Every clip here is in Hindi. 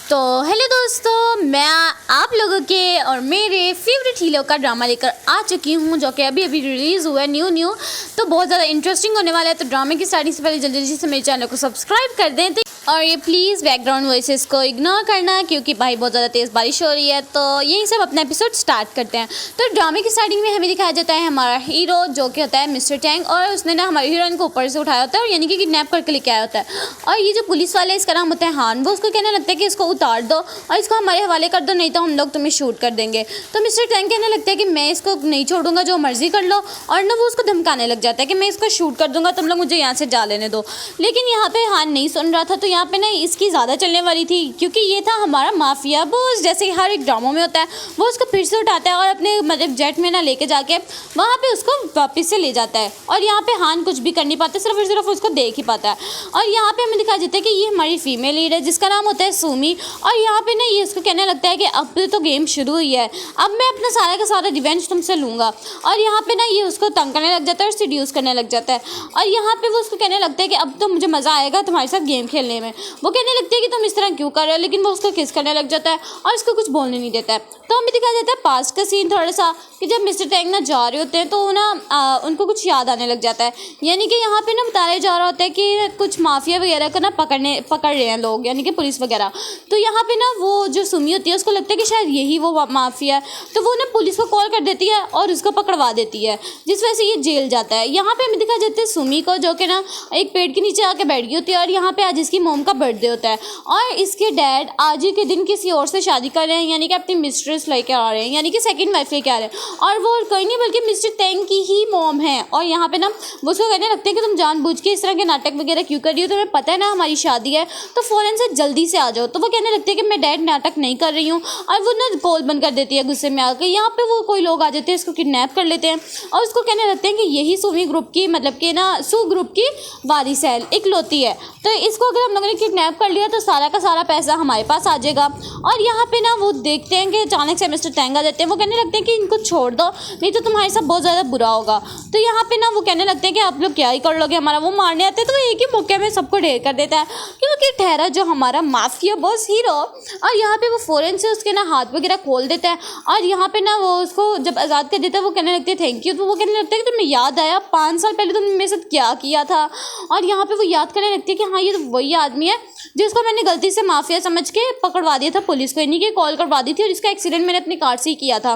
तो हेलो दोस्तों, मैं आप लोगों के और मेरे फेवरेट हीरो का ड्रामा लेकर आ चुकी हूँ जो कि अभी अभी रिलीज़ हुआ है न्यू। तो बहुत ज़्यादा इंटरेस्टिंग होने वाला है। तो ड्रामे की स्टार्टिंग से पहले जल्दी से मेरे चैनल को सब्सक्राइब कर दें और ये प्लीज़ बैकग्राउंड वॉइसेस को इग्नोर करना क्योंकि भाई बहुत ज़्यादा तेज़ बारिश हो रही है। तो यही सब अपना एपिसोड स्टार्ट करते हैं। तो ड्रामे की स्टार्टिंग में हमें दिखाया जाता है हमारा हीरो जो कि होता है मिस्टर टैंग, और उसने ना हमारी हीरोइन को ऊपर से उठाया होता है और यानी कि किडनैप करके लेके आया होता है। और ये जो पुलिस वाला है इसका नाम होता है हान, वो उसको कहने लगता है कि इसको उतार दो और इसको हमारे हवाले कर दो, नहीं तो हम लोग तुम्हें शूट कर देंगे। तो मिस्टर टैंग कहने लगता है कि मैं इसको नहीं छोड़ूंगा, जो मर्जी कर लो। और ना वो उसको धमकाने लग जाता है कि मैं इसको शूट कर दूंगा, तुम लोग मुझे यहाँ से जा लेने दो। लेकिन यहाँ पे हान नहीं सुन रहा था। तो यहाँ पे ना इसकी ज़्यादा चलने वाली थी क्योंकि ये था हमारा माफिया बॉस, जैसे हर एक ड्रामों में होता है। वो उसको फिर से उठाता है और अपने मतलब जेट में ना लेके जाके वहाँ पे उसको वापस से ले जाता है। और यहाँ पे हान कुछ भी कर नहीं पाता, सिर्फ और सिर्फ उसको देख ही पाता है। और यहाँ पे हमें दिखाया जाता है कि ये हमारी फीमेल लीड है जिसका नाम होता है सुमी। और यहाँ पे ना ये उसको कहने लगता है कि अब तो गेम शुरू हुई है, अब मैं अपना सारा का सारा रिवेंज तुमसे लूँगा। और यहाँ पे ना ये उसको तंग करने लग जाता है और सीड्यूस करने लग जाता है। और यहाँ पे वो उसको कहने लगता है कि अब तो मुझे मज़ा आएगा तुम्हारे साथ गेम खेलने में। वो कहने लगती है कि तुम इस तरह क्यों कर रहे हो, लेकिन वो उसको किस करने लग जाता है और इसको कुछ बोलने नहीं देता है। तो हमें दिखाया जाता है पास्ट का सीन थोड़ा सा कि जब मिस्टर टैंग ना जा रहे होते हैं तो ना उनको कुछ याद आने लग जाता है। यानी कि यहाँ पे ना बताया जा रहा होता है कि कुछ माफिया वगैरह को ना पकड़ रहे हैं लोग, यानी कि पुलिस वगैरह। तो यहाँ पे ना वो जो सुमी होती है उसको लगता है कि शायद यही वो माफिया है। तो वो ना पुलिस को कॉल कर देती है और उसको पकड़वा देती है, जिस वजह से ये जेल जाता है। यहाँ पे हमें दिखाया जाता है सुमी को जो कि ना एक पेड़ के नीचे आके बैठ गई होती है। और यहाँ पे आज इसकी मोम का बर्थडे होता है और इसके डैड आज ही के दिन किसी और से शादी कर रहे हैं, यानी कि अपनी मिस्ट्रेस लेके आ रहे हैं, यानी कि सेकंड वाइफ लेके आ रहे हैं। और वो कोई नहीं बल्कि मिस्टर टैंग की ही मोम है। और यहाँ पे ना वो उसको कहने लगते हैं कि तुम जानबूझ के इस तरह के नाटक वगैरह क्यों कर रही हो, तुम्हें पता है ना हमारी शादी है, तो फ़ौरन से जल्दी से आ जाओ। तो वो कहने लगते हैं कि मैं डैड नाटक नहीं कर रही हूँ। और वो ना कॉल बंद कर देती है गुस्से में आकर। यहाँ पे वो कोई लोग आ जाते हैं, इसको किडनैप कर लेते हैं और उसको कहने लगते हैं कि यही सुमी ग्रुप की मतलब कि ना सू ग्रुप की वारिस है, इकलौती है। तो इसको अगर हम लोगों ने किडनैप कर लिया तो सारा का सारा पैसा हमारे पास आ जाएगा। और यहाँ पे ना वो देखते हैं कि अचानक से मिस्टर टैंग आ जाते हैं। वो कहने लगते हैं कि इनको छोड़ दो, नहीं तो तुम्हारे साथ बहुत ज़्यादा बुरा होगा। तो यहाँ पे ना वो कहने लगते हैं कि आप लोग क्या ही कर लोगे, हमारा वो मारने आते हैं। तो वो एक ही मौके में सबको ढेर कर देता है क्योंकि ठहरा जो हमारा माफिया बॉस हीरो। और यहाँ पे वो फ़ौरन से उसके ना हाथ वगैरह खोल देता है। और यहाँ पे ना वो उसको जब आज़ाद कर देता है वो कहने लगते हैं थैंक यू। तो वो कहने लगता है कि तुम्हें याद आया 5 साल पहले तुमने मेरे साथ क्या किया था। और यहाँ पे वो याद करने लगती है कि हाँ ये तो वही आदमी है जिसको मैंने गलती से माफिया समझ के पकड़वा दिया था पुलिस को, यानी कि कॉल करवा दी थी और इसका एक्सीडेंट मैंने अपनी कार से ही किया था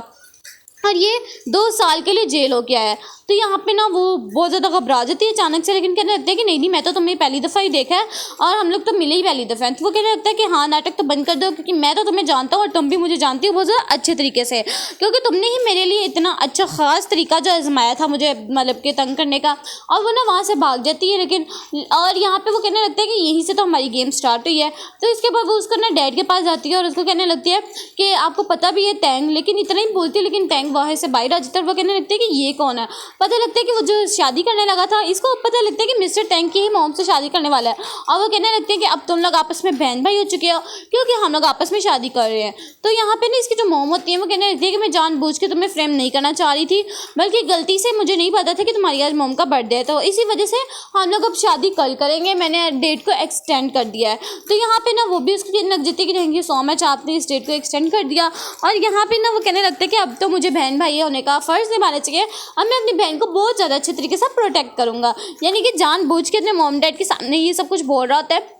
और ये 2 साल के लिए जेल हो गया है। तो यहाँ पे ना वो बहुत ज़्यादा घबरा जाती है अचानक से, लेकिन कहने लगता है कि नहीं मैं तो तुम्हें पहली दफ़ा ही देखा है और हम लोग तो मिले ही पहली दफ़ा। तो वो कहने लगता है कि हाँ नाटक तो बंद कर दो क्योंकि मैं तो तुम्हें जानता हूँ और तुम भी मुझे जानती हो बहुत ज़्यादा अच्छे तरीके से, क्योंकि तुमने ही मेरे लिए इतना अच्छा ख़ास तरीका जो आजमाया था मुझे मतलब कि तंग करने का। और वो ना वहाँ से भाग जाती है। लेकिन और यहाँ पर वो कहने लगता है कि यहीं से तो हमारी गेम स्टार्ट हुई है। तो इसके बाद वो उसको ना डैड के पास जाती है और उसको कहने लगती है कि आपको पता भी है टैंग, लेकिन इतना ही बोलती है लेकिन टैंग वहाँ से बाहर आ जाता है। वो कहने लगते हैं कि ये कौन है। पता लगता है कि वो जो शादी करने लगा था इसको पता लगता है कि मिस्टर टैंग की ही मॉम से शादी करने वाला है। और वो कहने लगते हैं कि अब तुम लोग आपस में बहन भाई हो चुके हो क्योंकि हम लोग आपस में शादी कर रहे हैं। तो यहाँ पे ना इसकी जो मॉम होती है वो कहने लगती है कि मैं जानबूझ के तुम्हें फ्रेम नहीं करना चाह रही थी, बल्कि गलती से मुझे नहीं पता था कि तुम्हारी आज मॉम का बर्थडे है, तो इसी वजह से हम लोग अब शादी कल करेंगे, मैंने डेट को एक्सटेंड कर दिया है। तो यहाँ पे ना वो भी उसको कहने लग जाती है कि थैंक यू सो मच आपने इस डेट को एक्सटेंड कर दिया। और यहाँ पे ना वो कहने लगता है कि अब तो मुझे बहन भाई होने का फ़र्ज़ निभाना चाहिए, अब मैं अपनी बहन को बहुत ज़्यादा अच्छे तरीके से प्रोटेक्ट करूँगा। यानी कि जानबूझ के अपने मॉम डैड के सामने ये सब कुछ बोल रहा होता है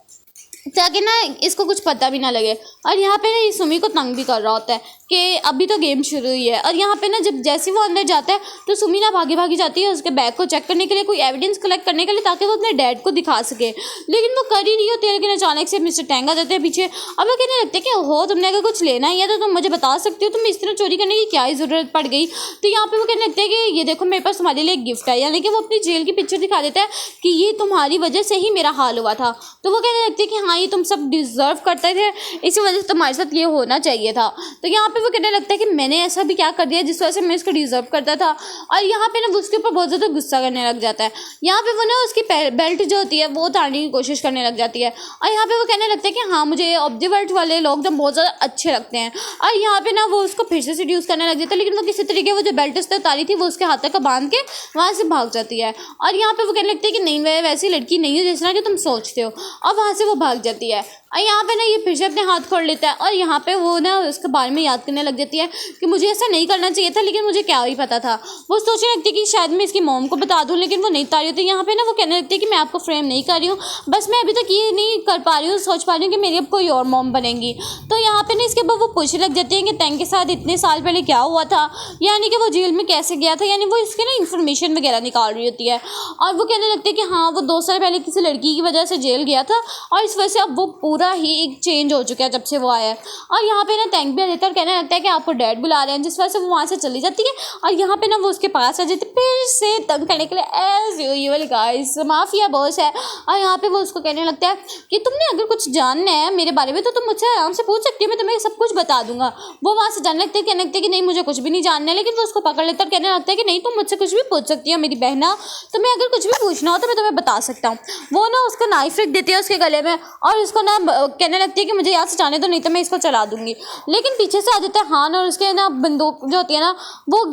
ताकि ना इसको कुछ पता भी ना लगे। और यहाँ पे ना ये सुमी को तंग भी कर रहा होता है कि अभी तो गेम शुरू हुई है। और यहाँ पे ना जब जैसे वो अंदर जाता है तो सुमी ना भागी जाती है उसके बैग को चेक करने के लिए, कोई एविडेंस कलेक्ट करने के लिए, ताकि वो अपने डैड को दिखा सके। लेकिन वो कर ही नहीं होती है। लेकिन अचानक से मिस्टर टैंग आ जाते हैं पीछे। अब वो कहने लगते हैं कि हो तुमने अगर कुछ लेना ही है तो तुम मुझे बता सकते हो, तुम्हें इस तरह चोरी करने की क्या ही ज़रूरत पड़ गई। तो यहाँ पे वो कहने लगते हैं कि ये देखो मेरे पास तुम्हारे लिए एक गिफ्ट है, यानी कि वो अपनी जेल की पिक्चर दिखा देता है कि ये तुम्हारी वजह से ही मेरा हाल हुआ था। तो वो कहने लगते हैं कि हाँ ये तुम सब डिज़र्व करते थे, इसी वजह से तुम्हारे साथ ये होना चाहिए था। तो यहाँ पे वो कहने लगता है कि मैंने ऐसा भी क्या कर दिया जिस वजह से मैं इसको डिज़र्व करता था। और यहाँ पे ना उसके ऊपर बहुत ज़्यादा गुस्सा करने लग जाता है। यहाँ पे वो ना उसकी बेल्ट जो होती है वो उतारने की कोशिश करने लग जाती है। और यहाँ पे वो कहने लगता है कि हाँ मुझे ऑब्जर्वर्ट वाले लोग तो बहुत ज़्यादा अच्छे लगते हैं। और यहाँ पे ना वो उसको फिर से सीड्यूस करने लग जाता है, लेकिन वो किसी तरीके वो जो बेल्ट उसने उतारी थी वो उसके हाथ तक बांध के वहाँ से भाग जाती है। और यहाँ पे वो कहने लगती है कि नहीं मैं वैसी लड़की नहीं हूँ जिस तरह कि तुम सोचते हो, और वहाँ से वो भाग जाती है। और यहाँ पे ना ये फिर से अपने हाथ खोल लेता है और यहाँ पे वो ना उसके बारे में याद करने लग जाती है कि मुझे ऐसा नहीं करना चाहिए था, लेकिन मुझे क्या ही पता था। वो सोचने लगती है कि शायद मैं इसकी मॉम को बता दूँ, लेकिन वो नहीं बता रही होती। यहाँ पे ना वो कहने लगती है कि मैं आपको फ्रेम नहीं कर रही हूँ, बस मैं अभी तक ये नहीं कर पा रही हूँ, सोच पा रही हूँ कि मेरी अब कोई और मॉम बनेंगी। तो यहाँ पे ना इसके बाद वो पूछने लग जाती है कि टैंक के साथ इतने साल पहले क्या हुआ था, यानी कि वो जेल में कैसे गया था, यानी वो इसके ना इन्फॉर्मेशन वगैरह निकाल रही होती है। और वो कहने लगती है कि हाँ, वो 2 साल पहले किसी लड़की की वजह से जेल गया था और इस वजह से अब वो पूरा ही एक चेंज हो चुका है जब से वो आया है। और यहाँ पे ना टैंक भी आ जाता है और कहने लगता है कि आपको डैड बुला रहे हैं, जिस वजह से वो वहाँ से चली जाती है। और यहाँ पे ना वो उसके पास आ जाती है फिर से तंग करने के लिए, as usual guys, mafia boss है। और यहाँ पे वो उसको कहने लगता है कि तुमने अगर कुछ जानना है मेरे बारे में तो तुम मुझसे आराम से पूछ सकती हो, मैं तुम्हें सब कुछ बता दूंगा। वो वहाँ से जानने लगते हैं, कहने लगते हैं कि नहीं मुझे कुछ भी नहीं जानना है, लेकिन वो उसको पकड़ लेता है और कहने लगता है कि नहीं तुम मुझसे कुछ भी पूछ सकती हो मेरी बहना, तुम्हें अगर कुछ भी पूछना हो तो मैं तुम्हें बता सकता हूँ। वो ना उसको नाइफ रख देती है उसके गले में और उसको ना कहने लगती है कि मुझे यहाँ से जाने दो, नहीं तो मैं इसको चला दूंगी। लेकिन पीछे से आ जाता है हान और उसके ना बंदूक जो होती है ना वो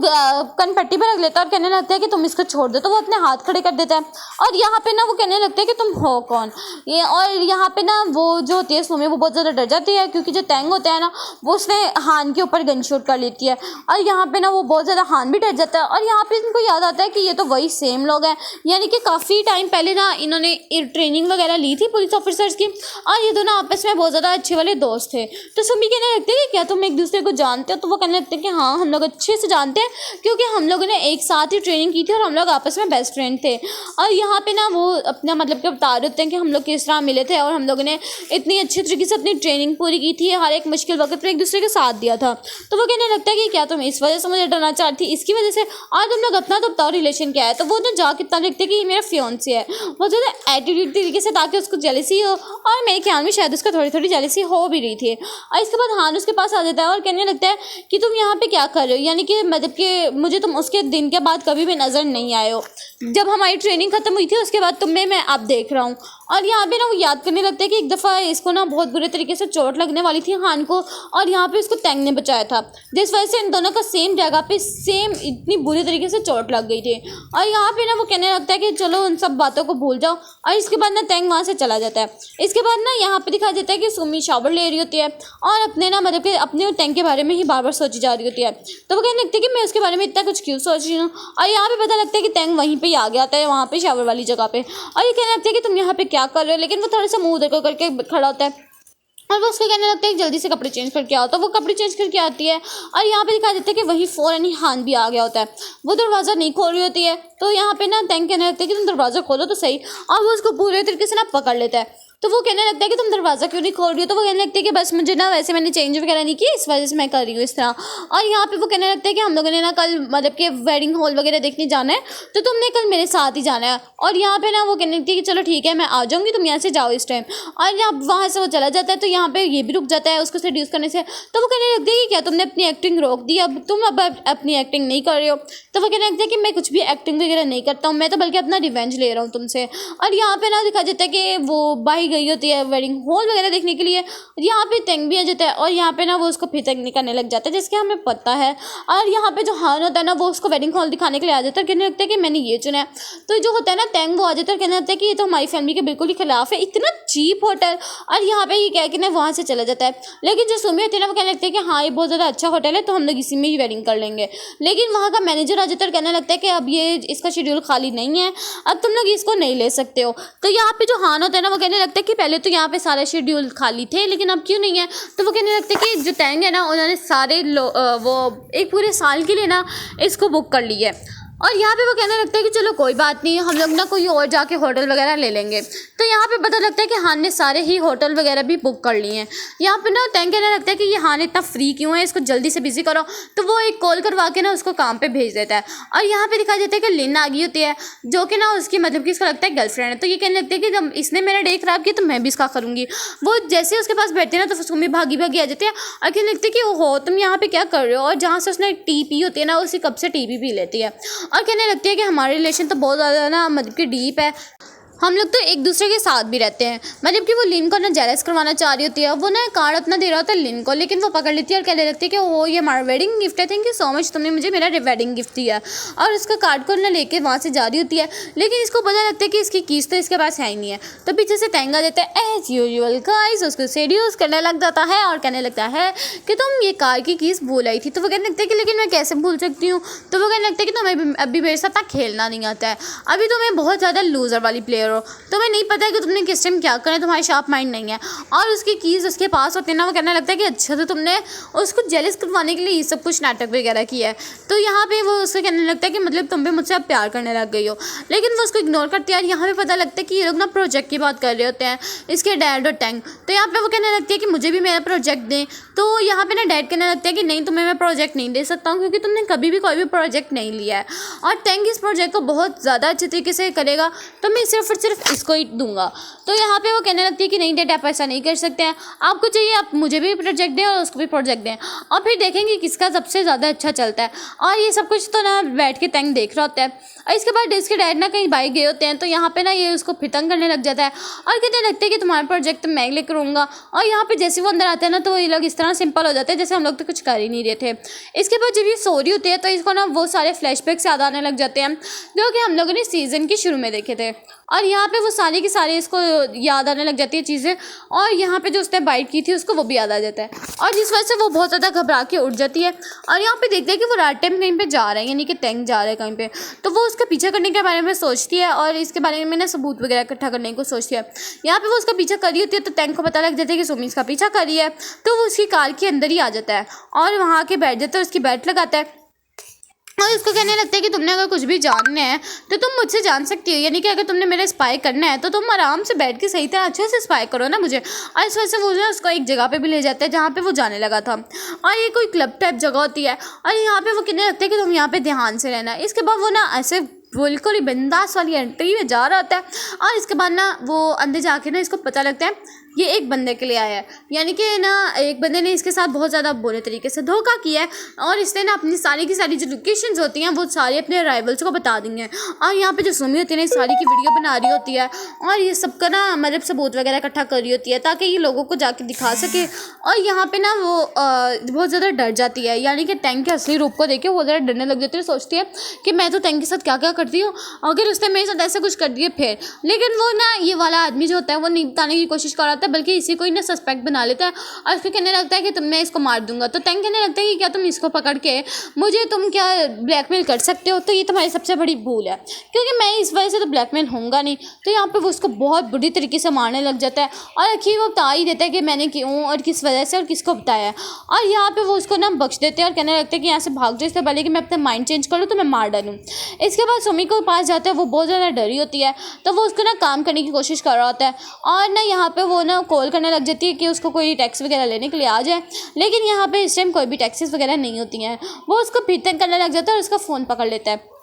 कनपट्टी पर रख लेता है और कहने लगता है कि तुम इसको छोड़ दो। तो वो अपने हाथ खड़े कर देता है और यहाँ पे ना वो कहने लगता है कि तुम हो कौन ये। और यहाँ पे ना वो जो होती है सुमी वो बहुत ज़्यादा डर जाती है, क्योंकि जो टैंग होता है ना वो उसने हान के ऊपर गन शूट कर लेती है। और यहाँ पे ना वो बहुत ज़्यादा हान भी डर जाता है। और यहाँ पे इनको याद आता है कि ये तो वही सेम लोग हैं, यानी कि काफ़ी टाइम पहले ना इन्होंने ट्रेनिंग वगैरह ली थी पुलिस ऑफिसर्स की और ये दोनों आपस में बहुत ज़्यादा अच्छे वाले दोस्त थे। तो सुमी कहने लगते हैं कि क्या तुम एक दूसरे को जानते हो? तो वो कहने लगते हैं कि हाँ, हम लोग अच्छे से जानते हैं, क्योंकि हम लोगों ने एक साथ ही ट्रेनिंग की थी और हम लोग आपस में बेस्ट फ्रेंड थे। और यहाँ पे ना वो अपना मतलब कि बता रहे होते हैं कि हम लोग किस तरह मिले थे और हम लोगों ने इतनी अच्छी तरीके से अपनी ट्रेनिंग पूरी की थी, हर एक मुश्किल वक्त पर एक दूसरे के साथ दिया था। तो वो कहने लगता है कि क्या तुम इस वजह से मुझे डरना चाहती थी, इसकी वजह से? और तुम लोग अपना तो बताओ रिलेशन क्या है? तो वो ना जा कितना लिखते हैं कि ये मेरा फियांसी है। वो जो है एटीट्यूड तरीके से, ताकि उसको जेलसी हो, और मेरे ख्याल में शायद उसको थोड़ी थोड़ी जेलसी हो भी रही थी। और इसके बाद हान उसके पास आ जाता है और कहने लगता है कि तुम यहाँ पे क्या कर रहे हो, यानी कि मतलब कि मुझे तुम उसके दिन के बाद कभी भी नज़र नहीं आए हो, जब हमारी ट्रेनिंग खत्म हुई थी उसके बाद तुम्हें मैं अब देख रहा हूँ। और यहाँ पे ना वो याद करने लगता है कि एक दफ़ा इसको ना बहुत बुरे तरीके से चोट लगने वाली थी हान को, और यहाँ पे उसको टैंग ने बचाया था, जिस वजह से इन दोनों का सेम जगह पे सेम इतनी बुरी तरीके से चोट लग गई थी। और यहाँ पे ना वो कहने लगता है कि चलो उन सब बातों को भूल जाओ। और इसके बाद ना टैंग वहाँ से चला जाता है। इसके बाद ना यहाँ पे दिखाया जाता है कि सुमी शावर ले रही होती है और अपने ना मतलब कि अपने टैंक के बारे में ही बार बार सोची जा रही होती है। तो वो कहने लगती है कि मैं उसके बारे में इतना कुछ क्यों सोच रही हूँ। और यहाँ पे पता लगता है कि टैंक वहीं पे ही आ गया आता है, वहाँ पे शावर वाली जगह पे। और ये कहने लगती है कि तुम यहाँ पे क्या कर रहे हो, लेकिन वो थोड़ा सा मुँह उधर करके खड़ा होता है और वो उसको कहने लगता है कि जल्दी से कपड़े चेंज करके आओ। तो वो कपड़े चेंज करके आती है और यहाँ पे दिखा देता है कि वही फ़ौरन ही हान भी आ गया होता है। वो दरवाज़ा नहीं खोल रही होती है, तो यहाँ पे ना टैंक कहने लगता है कि तुम दरवाज़ा खोलो तो सही। और वो उसको पूरे तरीके से ना पकड़ लेता है। तो वो कहने लगता है कि तुम दरवाज़ा क्यों नहीं खोल रही हो? तो वो कहने लगती है कि बस मुझे ना वैसे मैंने चेंज वगैरह नहीं किया, इस वजह से मैं कर रही हूँ इस तरह। और यहाँ पे वो कहने लगता है कि हम लोगों ने ना कल मतलब कि वेडिंग हॉल वगैरह देखने जाना है, तो तुमने कल मेरे साथ ही जाना है। और यहाँ पे ना वो कहने लगती है कि चलो ठीक है मैं आ जाऊँगी, तुम यहाँ से जाओ इस टाइम। और जब वहाँ से वो चला जाता है तो यहाँ पे ये भी रुक जाता है उसको सेड्यूस करने से। तो वो कहने लगती है कि क्या तुमने अपनी एक्टिंग रोक दी, अब तुम अब अपनी एक्टिंग नहीं कर रहे हो? तो वो कहने लगता है कि मैं कुछ भी एक्टिंग वगैरह नहीं करता हूँ, मैं तो बल्कि अपना रिवेंज ले रहा हूँ तुमसे। और यहाँ पे ना दिखा जाता है कि वो बाई गई होती है वेडिंग हॉल वगैरह देखने के लिए। यहाँ पे टैंग भी आ जाता है और यहाँ पे ना वो उसको फिर तंग करने लग जाता है, जिसके हमें पता है। और यहाँ पे जो हान होता है ना वो उसको वेडिंग हॉल दिखाने के लिए आ जाता है, कहने लगता है कि मैंने ये चुना है। तो जो होता है ना टैंग वो आ जाता है, कहने लगता है कि ये तो हमारी फैमिली के बिल्कुल ही खिलाफ है, इतना चीप होटल। और यहाँ पे ये कह के ना वहाँ से चला जाता है। लेकिन जो सुमी होती है ना वो कहने लगती है कि हाँ ये बहुत ज़्यादा अच्छा होटल है, तो हम लोग इसी में ही वेडिंग कर लेंगे। लेकिन वहाँ का मैनेजर आ जाता है और कहने लगता है कि अब ये इसका शेड्यूल खाली नहीं है, अब तुम लोग इसको नहीं ले सकते हो। तो यहाँ पे जो हान होता है ना वो कहने लगता है कि पहले तो यहाँ पे सारे शेड्यूल खाली थे, लेकिन अब क्यों नहीं है? तो वो कहने लगते हैं कि जो टैंग है ना उन्होंने सारे वो एक पूरे साल के लिए ना इसको बुक कर ली है। और यहाँ पे वो कहने लगता है कि चलो कोई बात नहीं, हम लोग ना कोई और जाके होटल वगैरह ले लेंगे। तो यहाँ पे पता लगता है कि हान ने सारे ही होटल वगैरह भी बुक कर लिए हैं। यहाँ पे ना टैंक कहने लगता है कि ये हान इतना फ्री क्यों है, इसको जल्दी से बिजी करो। तो वो एक कॉल करवा के ना उसको काम पे भेज देता है। और यहाँ पे दिखाई देता है कि लिन आ गई होती है, जो कि ना उसकी मतलब कि इसका लगता है गर्लफ्रेंड है। तो ये कहने लगते हैं कि जब इसने मेरा डे खराब किया तो मैं भी इसका करूँगी। वो जैसे उसके पास बैठते हैं ना तो सुमी भागी भागी आ जाती है और कहने लगती है कि ओहो तुम यहाँ पे क्या कर रहे हो। और जहाँ से उसने टी पी होती है ना उसी कप से टी भी पी लेती है और कहने लगती है कि हमारे रिलेशन तो बहुत ज़्यादा ना मतलब कि डीप है। हम लोग तो एक दूसरे के साथ भी रहते हैं। मतलब कि वो लिन को ना जेलस करवाना चाह रही होती है, वो ना कार्ड अपना दे रहा होता है लिन को, लेकिन वो पकड़ लेती है और कहने लगती है कि वो ये हमारा वेडिंग गिफ्ट है, थैंक यू सो मच, तुमने मुझे मेरा वेडिंग गिफ्ट दिया। और उसका कार्ड को ना लेके वहाँ से जा रही होती है, लेकिन इसको पता लगता है कि इसकी कीज तो इसके पास है ही नहीं है। तो पीछे से तेंगा देता है एज यूजुअल गाइस, उसको सेड्यूस करने लग जाता है और कहने लगता है कि तुम ये कार की कीज भूल आई थी। तो वो कहने लगता है कि लेकिन मैं कैसे भूल सकती हूँ। तो वो कहने लगता है कि तुम्हें अभी मेरे साथ ना खेलना नहीं आता है, अभी तुम्हें बहुत ज़्यादा लूजर वाली प्लेयर हो, तुम्हें नहीं पता है कि तुमने किस टाइम क्या करना है, तुम्हारी शार्प माइंड नहीं है। और उसकी कीज़ उसके पास होते हैं ना, वो कहने लगता है कि अच्छा तो तुमने उसको जेलस करवाने के लिए ये सब कुछ नाटक वगैरह किया है। तो यहाँ पे वो उसको कहने लगता है कि मतलब तुम भी मुझसे अब प्यार करने लग गई हो, लेकिन वो उसको इग्नोर करती है। और यहाँ पे पता लगता है कि ये लोग ना प्रोजेक्ट की बात कर रहे होते हैं, इसके डैड और टैंग। तो यहाँ पे वो कहने लगती है कि मुझे भी मेरा प्रोजेक्ट दें। तो यहाँ पे ना डैड कहने लगता है कि नहीं, तुम्हें मैं प्रोजेक्ट नहीं दे सकता हूँ, क्योंकि तुमने कभी भी कोई भी प्रोजेक्ट नहीं लिया है, और टैंग इस प्रोजेक्ट को बहुत ज़्यादा अच्छे तरीके से करेगा, तो मैं सिर्फ और सिर्फ इसको ही दूंगा। तो यहाँ पे वो कहने लगती है कि नहीं डैड, आप ऐसा नहीं कर सकते हैं, आपको चाहिए आप मुझे भी प्रोजेक्ट दें और उसको भी प्रोजेक्ट दें, और फिर देखेंगे किसका सबसे ज़्यादा अच्छा चलता है। और ये सब कुछ तो ना बैठ के टैंग देख रहा होता है। और इसके बाद इसके डैड ना कहीं बाइक गए होते हैं, तो यहाँ पे ना ये उसको फिर तंग करने लग जाता है और कहने लगते हैं कि तुम्हारा प्रोजेक्ट मैं लेकर आऊँगा। और यहाँ पे जैसे वो अंदर आते हैं ना, तो ये लोग इस तरह सिंपल हो जाते हैं जैसे हम लोग तो कुछ कर ही नहीं रहे थे। इसके बाद जब ये सो रही होती है, तो इसको ना वो सारे फ्लैशबैक्स याद आने लग जाते हैं जो कि हम लोगों ने सीज़न के शुरू में देखे थे। और यहाँ पे वो सारी की सारी इसको याद आने लग जाती है चीज़ें, और यहाँ पे जो उसने बाइट की थी उसको वो भी याद आ जाता है, और जिस वजह से वो बहुत ज़्यादा घबरा के उठ जाती है। और यहाँ पे देखते हैं कि वो रात टाइम कहीं पे जा रहे हैं, यानी कि टैंग जा रहा है कहीं पे। तो वो उसका पीछा करने के बारे में सोचती है और इसके बारे में ना सबूत वगैरह इकट्ठा करने को सोचती है। यहाँ पे वो उसका पीछा कर रही होती है, तो टैंग को पता लग जाता है कि सुमी इसका पीछा कर रही है। तो वो उसकी कार के अंदर ही आ जाता है और वहाँ आके बैठ जाता है, उसकी बैट लगाता है और उसको कहने लगता है कि तुमने अगर कुछ भी जानना है तो तुम मुझसे जान सकती हो, यानी कि अगर तुमने मेरा स्पाई करना है तो तुम आराम से बैठ के सही तरह अच्छे से स्पाई करो ना मुझे। और इस वजह से वो ना उसको एक जगह पे भी ले जाता है जहाँ पे वो जाने लगा था, और ये कोई क्लब टाइप जगह होती है। और यहाँ पे वो कहने लगता है कि तुम यहाँ पे ध्यान से रहना। इसके बाद वो ना ऐसे बिल्कुल ही बिंदास वाली एंट्री में जा रहा होता है, और इसके बाद ना वो अंदर जाके ना इसको पता लगता है ये एक बंदे के लिए आया है, यानी कि ना एक बंदे ने इसके साथ बहुत ज़्यादा बुरे तरीके से धोखा किया है, और इसने ना अपनी सारी की सारी जो लोकेशंस होती हैं वो सारी अपने राइवल्स को बता दी हैं। और यहाँ पे जो सुमी होती है ना इस सारी की वीडियो बना रही होती है, और ये सबका ना मतलब सबूत वगैरह इकट्ठा कर रही होती है ताकि ये लोगों को जाके दिखा सके। और यहाँ पे ना वो बहुत ज़्यादा डर जाती है, यानी कि टैंग के असली रूप को देखे वो ज़्यादा डरने लग जाती है, सोचती है कि मैं तो टैंग के साथ क्या क्या करती हूँ, अगर उसने मेरे साथ ऐसा कुछ कर दिया फिर। लेकिन वो ना ये वाला आदमी जो होता है वो नहीं बताने की कोशिश कर रहा था, बल्कि इसी को ही ना सस्पेक्ट बना लेता है और उसको कहने लगता है कि मैं इसको मार दूंगा। तो टैंग कहने लगता है कि क्या तुम इसको पकड़ के मुझे तुम क्या ब्लैकमेल कर सकते हो, तो ये तुम्हारी सबसे बड़ी भूल है, क्योंकि मैं इस वजह से तो ब्लैकमेल होऊंगा नहीं। तो यहाँ पे वो उसको बहुत बुरी तरीके से मारने लग जाता है, और आखिर वो बता ही देता है कि मैंने क्यों और किस वजह से और किसको बताया है। और यहाँ पे वो उसको ना बख्श देते हैं और कहने लगते हैं कि यहाँ से भाग जाओ, इससे पहले कि मैं अपना माइंड चेंज करूँ तो मैं मार डालूँ। इसके बाद सुमी को पास जाता है, वो बहुत ज़्यादा डरी होती है, तो वो उसको ना काम करने की कोशिश कर रहा होता है, और ना यहाँ पे वो ना कॉल करने लग जाती है कि उसको कोई टैक्स वगैरह लेने के लिए आ जाए। लेकिन यहाँ पे इस टाइम कोई भी टैक्सीज वगैरह नहीं होती हैं। वो उसको फिर तंग करने लग जाता है और उसका फ़ोन पकड़ लेता है।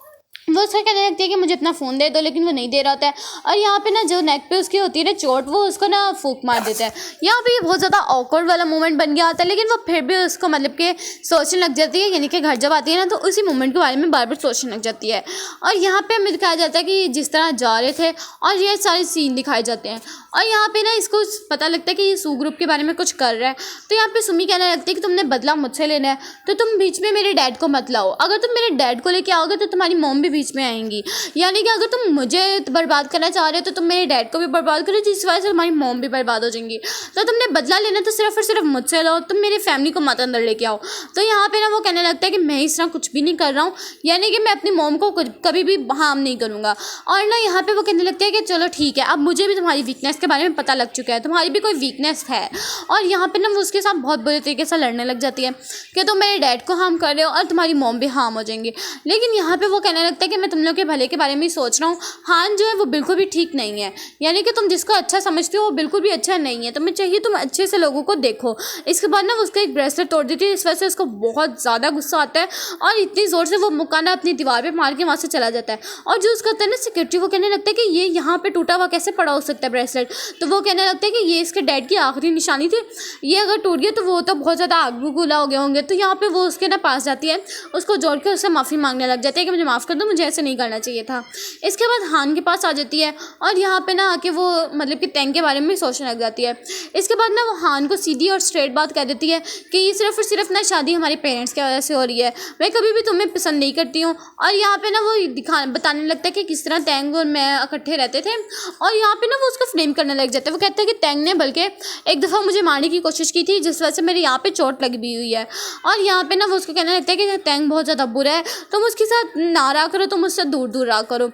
वो उसको कहने लगती है कि मुझे अपना फ़ोन दे दो, लेकिन वो नहीं दे रहा होता है। और यहाँ पे ना जो नेक पे उसकी होती है ना चोट, वो उसको ना फूंक मार देता है। यहाँ पे ये बहुत ज़्यादा ऑकवर्ड वाला मोमेंट बन गया होता है, लेकिन वो फिर भी उसको मतलब कि सोचने लग जाती है, यानी कि घर जब आती है ना तो उसी मोमेंट के बारे में बार बार सोचने लग जाती है। और यहाँ पे हमें दिखाया जाता है कि जिस तरह जा रहे थे और ये सारे सीन दिखाए जाते हैं, और यहाँ पे ना इसको पता लगता है कि ये सू ग्रुप के बारे में कुछ कर रहा है। तो यहाँ पे सुमी कहने लगती है कि तुमने बदला मुझसे लेना है, तो तुम बीच में मेरे डैड को मत लाओ, अगर तुम मेरे डैड को लेके आओगे तो तुम्हारी मॉम भी बीच में आएंगी, यानी कि अगर तुम मुझे बर्बाद करना चाह रहे हो तो तुम मेरे डैड को भी बर्बाद करो, जिस वजह से तुम्हारी मॉम भी बर्बाद हो जाएंगी। तो तुमने बदला लेना तो सिर्फ और सिर्फ मुझसे लो, तुम मेरी फैमिली को मत अंदर लेके आओ। तो यहाँ पे ना वो कहने लगता है कि मैं इस तरह कुछ भी नहीं कर रहा हूँ, यानी कि मैं अपनी मॉम को कभी भी हार्म नहीं करूँगा। और ना यहाँ पे वो कहने लगता है कि चलो ठीक है, अब मुझे भी तुम्हारी वीकनेस के बारे में पता लग चुका है, तुम्हारी भी कोई वीकनेस है। और यहाँ पे ना वो उसके साथ बहुत बुरे तरीके से लड़ने लग जाती है कि तुम मेरे डैड को हार्म कर रहे हो और तुम्हारी मॉम भी हार्म हो जाएंगे। लेकिन यहाँ पे वो कहने लगता है कि मैं तुम लोग के भले के बारे में ही सोच रहा हूँ, हान जो है वो बिल्कुल भी ठीक नहीं है, यानी कि तुम जिसको अच्छा समझते हो वो बिल्कुल भी अच्छा नहीं है, तुम्हें चाहिए तुम अच्छे से लोगों को देखो। इसके बाद ना वो उसका एक ब्रेसलेट तोड़ देती है, इस वजह से उसको बहुत ज़्यादा गुस्सा आता है और इतनी ज़ोर से वो मुक्का ना अपनी दीवार पर मार के वहाँ से चला जाता है। और जो उसका होता है ना सिक्योरिटी, वो कहने लगता है कि ये यहाँ पर टूटा हुआ कैसे पड़ा हो सकता है ब्रेसलेट। तो वो कहने लगता है कि ये इसके डैड की आखिरी निशानी थी, ये अगर टूट गया तो वो तो बहुत ज़्यादा आग बबूला हो गए होंगे। तो यहाँ पे वो उसके ना पास जाती है, उसको जोड़ के उससे माफ़ी मांगने लग जाती है कि मुझे माफ़ कर दो, मुझे ऐसे नहीं करना चाहिए था। इसके बाद हान के पास आ जाती है और यहाँ पे ना आके वो मतलब कि टैंग के बारे में सोचने लग जाती है। इसके बाद ना वो हान को सीधी और स्ट्रेट बात कह देती है कि ये सिर्फ और सिर्फ ना शादी हमारे पेरेंट्स की वजह से हो रही है, मैं कभी भी तुम्हें पसंद नहीं करती हूँ। और यहाँ पे ना वो बताने लगता है कि किस तरह टैंग और मैं इकट्ठे रहते थे, और यहाँ पे ना वो उसको फ्लेम करने लग जाता है। वो कहता है कि टैंग ने बल्कि एक दफ़ा मुझे मारने की कोशिश की थी जिस वजह से मेरे यहाँ पे चोट लगी भी हुई है। और यहाँ पे ना वो उसको कहने लगता है कि टैंग बहुत ज़्यादा बुरा है, तुम उसके साथ ना रहा करो, तुम उससे दूर दूर रहा करो।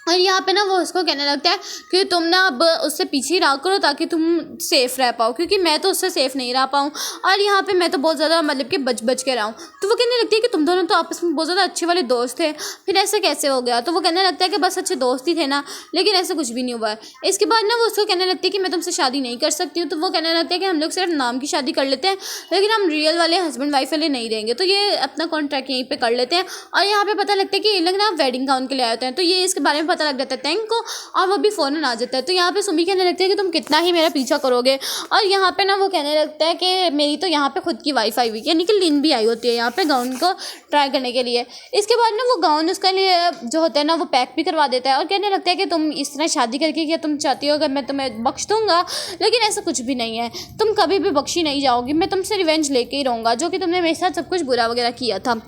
और यहाँ पे ना वो उसको कहने लगता है कि तुम ना अब उससे पीछे रहा करो ताकि तुम सेफ़ रह पाओ, क्योंकि मैं तो उससे सेफ़ नहीं रह पाऊँ और यहाँ पे मैं तो बहुत ज़्यादा मतलब कि बच के रहा हूँ। तो वो कहने लगती है कि तुम दोनों तो आपस में बहुत ज़्यादा अच्छे वाले दोस्त थे, फिर ऐसे कैसे हो गया। तो वो कहने लगता है कि बस अच्छे दोस्त ही थे ना, लेकिन ऐसा कुछ भी नहीं हुआ है। इसके बाद ना वो उसको कहने लगती है कि मैं तुमसे शादी नहीं कर सकती हूँ। तो वो कहने लगता है कि हम लोग सिर्फ नाम की शादी कर लेते हैं, लेकिन हम रियल वाले हस्बैंड वाइफ वाले नहीं रहेंगे, तो ये अपना कॉन्ट्रैक्ट यहीं पर कर लेते हैं। और यहाँ पर पता लगता है कि ये लोग ना वेडिंग गाउन के लिए आए होते हैं, तो ये इसके बारे में पता लग जाता है टैंग को, और वो भी फ़ौरन आ जाता है। तो यहाँ पे सुमी कहने लगती है कि तुम कितना ही मेरा पीछा करोगे। और यहाँ पे ना वो कहने लगता है कि मेरी तो यहाँ पे खुद की वाइफ आई हुई है, यानी कि लिन भी आई होती है यहाँ पे गाउन को ट्राई करने के लिए। इसके बाद ना वो गाउन उसके लिए जो होता है ना वो पैक भी करवा देता है और कहने लगता है कि तुम इस तरह शादी करके क्या तुम चाहती हो अगर मैं तुम्हें बख्श दूंगा, लेकिन ऐसा कुछ भी नहीं है, तुम कभी भी बख्शी नहीं जाओगी, मैं तुमसे रिवेंज लेके ही रहूँगा जो कि तुमने मेरे साथ सब कुछ बुरा वगैरह किया था।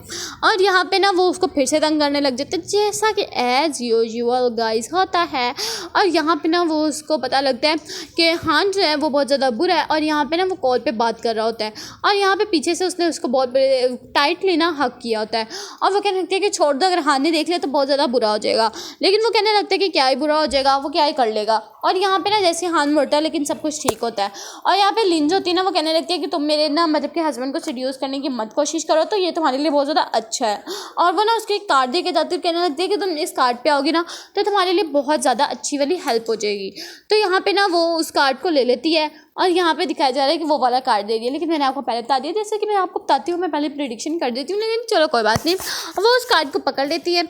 और यहाँ पे ना वो उसको फिर से तंग करने लग जाते हैं जैसा कि एज यूजुअल गाइस होता है। और यहाँ पे ना वो उसको पता लगता है कि हान जो है वो बहुत ज़्यादा बुरा है, और यहाँ पे ना वो कॉल पे बात कर रहा होता है और यहाँ पे पीछे से उसने उसको बहुत बड़े टाइटली ना हक किया होता है। और वो कहने लगती है कि छोड़ दो, अगर हान ने देख लिया तो बहुत ज़्यादा बुरा हो जाएगा। लेकिन वो कहने लगता है कि क्या ही बुरा हो जाएगा, वो क्या ही कर लेगा। और यहाँ पे ना जैसे हान मरता है लेकिन सब कुछ ठीक होता है। और यहाँ पे लिन जो होती है ना वो कहने लगती है कि तुम मेरे ना मतलब कि हस्बैंड को सीड्यूस करने की मत कोशिश करो, तो ये तुम्हारे लिए बहुत ज़्यादा अच्छा है। और वो ना उसको एक कार्ड दे के जाती है, कहने लगती है कि तुम इस कार्ड पे आओगी ना तो तुम्हारे लिए बहुत ज़्यादा अच्छी वाली हेल्प हो जाएगी। तो यहाँ पे ना वो उस कार्ड को ले लेती है और यहाँ पे दिखाया जा रहा है कि वो वाला कार्ड दे रही है, लेकिन मैंने आपको पहले बता दिया, जैसे कि मैं आपको बताती हूँ, मैं पहले प्रेडिक्शन कर देती हूँ, लेकिन चलो कोई बात नहीं। वो उस कार्ड को पकड़ लेती है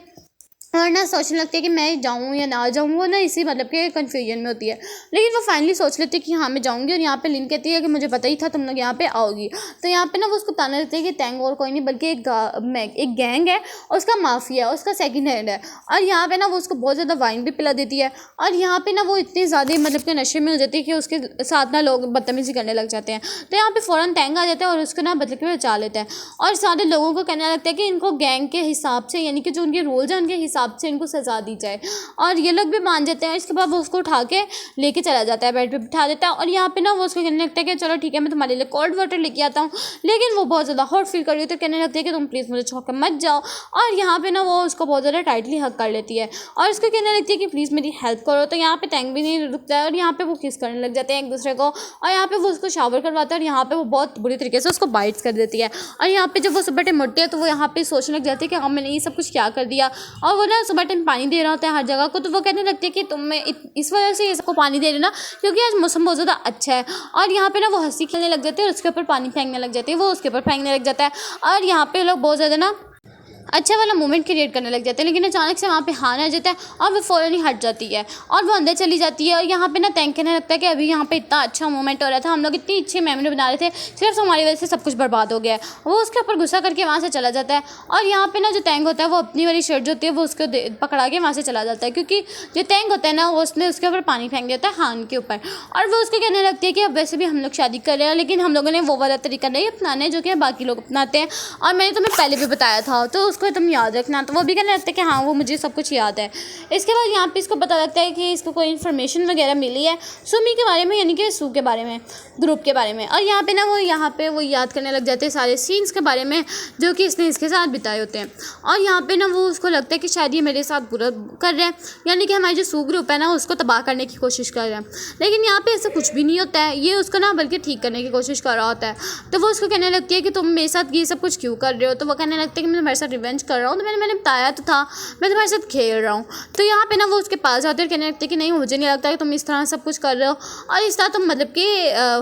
और ना सोचने लगती है कि मैं जाऊँ या ना जाऊँ। वो ना इसी मतलब के कन्फ्यूजन में होती है, लेकिन वो फाइनली सोच लेती है कि हाँ मैं जाऊँगी। और यहाँ पे लिन कहती है कि मुझे पता ही था तुम लोग यहाँ पे आओगी। तो यहाँ पे ना वो उसको बताने लगती है कि टैंग और कोई नहीं बल्कि एक गैंग है, उसका माफिया है, उसका सेकंड हैंड है। और यहाँ पे ना वो उसको बहुत ज़्यादा वाइन भी पिला देती है। और यहाँ पे ना वो इतनी ज़्यादा मतलब के नशे में हो जाती है कि उसके साथ ना लोग बदतमीज़ी करने लग जाते हैं। तो यहाँ पे फ़ौरन टैंग आ जाता है और उसको ना मतलब के बचा लेता है और सारे लोगों को कहने लगता है कि इनको गैंग के हिसाब से, यानी कि जो उनके रूल्स हैं उनके हिसाब से इनको सजा दी जाए। और ये लोग भी मान जाते हैं। इसके बाद वो उसको उठा के लेके चला जाता है, बेड पे बिठा देता है। और यहाँ पे ना वो उसको कहने लगता है कि चलो ठीक है मैं तुम्हारे लिए कोल्ड वाटर लेके आता हूँ, लेकिन वो बहुत ज़्यादा हॉट फील कर रही है तो कहने लगती है कि तुम प्लीज़ मुझे छोड़ कर मत जाओ। और यहाँ पे ना वो उसको बहुत ज़्यादा टाइटली हक कर लेती है और उसको कहने लगती है कि प्लीज़ मेरी हेल्प करो। तो यहाँ पे टैंग भी नहीं रुकता है और यहाँ पे वो किस करने लग जाते हैं एक दूसरे को। और यहाँ पे वो उसको शावर करवाता है और यहाँ पे वो बहुत बुरी तरीके से उसको बाइट्स कर देती है। और यहाँ पे जब वो सुबह टाइम उठती है तो वो यहाँ पे सोचने लग जाती है कि हाँ मैंने ये सब कुछ क्या कर दिया। और वो ना सुबह टाइम पानी दे रहा होता है हर जगह को, तो वो कहने लगती है कि तुम मैं इस वजह से ये सबको पानी दे रही ना क्योंकि आज मौसम बहुत ज़्यादा अच्छा है। और यहाँ पे ना वो हंसी खेलने लग जाती है और उसके ऊपर पानी फेंकने लग जाती है, वो उसके ऊपर फेंकने लग जाता है। और यहाँ पे लोग बहुत ज़्यादा ना अच्छा वाला मोमेंट क्रिएट करने लग जाते हैं। लेकिन अचानक से वहाँ पे हान आ जाता है और वो फ़ौरन ही हट जाती है और वो अंदर चली जाती है। और यहाँ पे ना टैंग कहने लगता है कि अभी यहाँ पे इतना अच्छा मोमेंट हो रहा था, हम लोग इतनी अच्छी मेमोरी बना रहे थे, सिर्फ हमारी वजह से सब कुछ बर्बाद हो गया है। वो उसके ऊपर गुस्सा करके वहाँ से चला जाता है। और यहाँ पे ना जो टैंग होता है वो अपनी वाली शर्ट जो होती है वो उसको पकड़ा के वहाँ से चला जाता है, क्योंकि जो टैंग होता है ना वो उसने उसके ऊपर पानी फेंक देता है हान के ऊपर। और वो उसके कहने लगती है कि अब वैसे भी हम लोग शादी कर रहे हैं, लेकिन हम लोगों ने वो वाला तरीका नहीं अपनाना है जो कि बाकी लोग अपनाते हैं, और मैंने तुम्हें पहले भी बताया था तो उसको तुम याद रखना। तो वो भी कहने लगता है कि हाँ वो मुझे सब कुछ याद है। इसके बाद यहाँ पे इसको पता लगता है कि इसको कोई इन्फॉर्मेशन वगैरह मिली है सुमी के बारे में, यानी कि सू के बारे में, ग्रुप के बारे में। और यहाँ पे ना वो याद करने लग जाते हैं सारे सीन्स के बारे में जो कि इसने इसके साथ बिताए होते हैं। और यहाँ पे ना वो उसको लगता है कि शायद ये मेरे साथ बुरा कर रहे हैं, यानी कि हमारी जो सू ग्रुप है ना उसको तबाह करने की कोशिश कर रहे हैं। लेकिन यहाँ पे ऐसा कुछ भी नहीं होता है, ये उसको ना बल्कि ठीक करने की कोशिश कर रहा होता है। तो वो उसको कहने लगती है कि तुम मेरे साथ ये सब कुछ क्यों कर रहे हो। तो वो कहने लगता है कि मैं तुम्हारे साथ रिवेंज कर रहा हूँ, तो मैंने बताया तो था मैं तुम्हारे साथ खेल रहा हूँ। तो यहाँ पे ना वो उसके पास आते हैं, कहने लगते कि नहीं मुझे नहीं लगता कि तुम इस तरह सब कुछ कर रहे हो और इस तरह तुम मतलब कि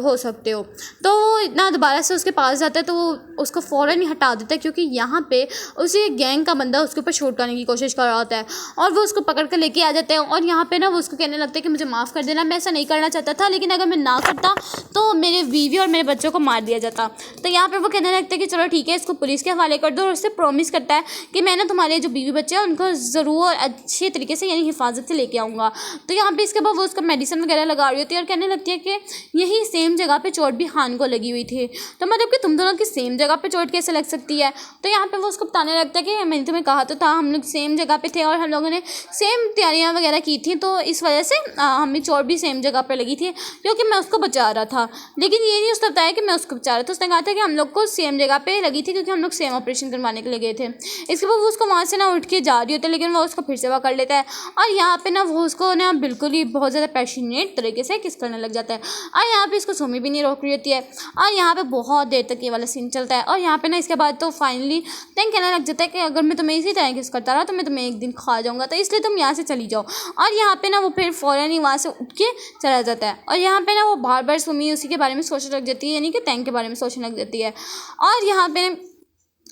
हो सकते हो। तो वो इतना दोबारा से उसके पास जाता है तो वो उसको फ़ौरन ही हटा देता है, क्योंकि यहाँ पे उसी गैंग का बंदा उसके ऊपर शूट करने की कोशिश कर रहा होता है और वो उसको पकड़ कर लेके आ जाता है। और यहाँ पे ना वो उसको कहने लगता है कि मुझे माफ़ कर देना, मैं ऐसा नहीं करना चाहता था, लेकिन अगर मैं ना करता तो मेरे बीवी और मेरे बच्चों को मार दिया जाता। तो यहाँ पर वो कहने लगता है कि चलो ठीक है इसको पुलिस के हवाले कर दो, और उससे प्रॉमिस करता कहता है कि मैं ना तुम्हारे जो बीवी बच्चे हैं उनको ज़रूर अच्छे तरीके से यानी हिफाजत से लेके आऊँगा। तो यहाँ पे इसके बाद वो उसका मेडिसिन वगैरह लगा रही होती है और कहने लगती है कि यही सेम जगह पे चोट भी खान को लगी हुई थी। तो मतलब कि तुम दोनों की सेम जगह पे चोट कैसे लग सकती है। तो यहाँ पे वो उसको बताने लगता है कि मैंने तुम्हें कहा तो था, हम लोग सेम जगह पे थे और हम लोगों ने सेम तैयारियाँ वगैरह की थी, तो इस वजह से हमें चोट भी सेम जगह पर लगी थी क्योंकि मैं उसको बचा रहा था। लेकिन ये नहीं उसने बताया कि मैं उसको बचा रहा था। उसने कहा था कि हम लोग को सेम जगह पे लगी थी क्योंकि हम लोग सेम ऑपरेशन करवाने के लिए गए थे। इसके बाद वो उसको वहाँ से ना उठ के जा रही होती है, लेकिन वो उसको फिर से पकड़ लेता है और यहाँ पे ना वो उसको ना बिल्कुल ही बहुत ज़्यादा पैशनेट तरीके से किस करने लग जाता है। और यहाँ पे इसको सुमी भी नहीं रोक रही होती है और यहाँ पे बहुत देर तक ये वाला सीन चलता है। और यहाँ पे ना इसके बाद तो फाइनली तंग कहने लग जाता है कि अगर मैं तुम्हें इसी तरह किस करता रहा तो मैं तुम्हें एक दिन खा जाऊँगा, तो इसलिए तुम यहाँ से चली जाओ। और यहाँ पे ना वो फिर फ़ौरन ही वहाँ से उठ के चला जाता है। और यहाँ पे ना वो बार बार सुमी उसी के बारे में सोचने लग जाती है, यानी कि तंग के बारे में सोचने लग जाती है। और यहाँ पे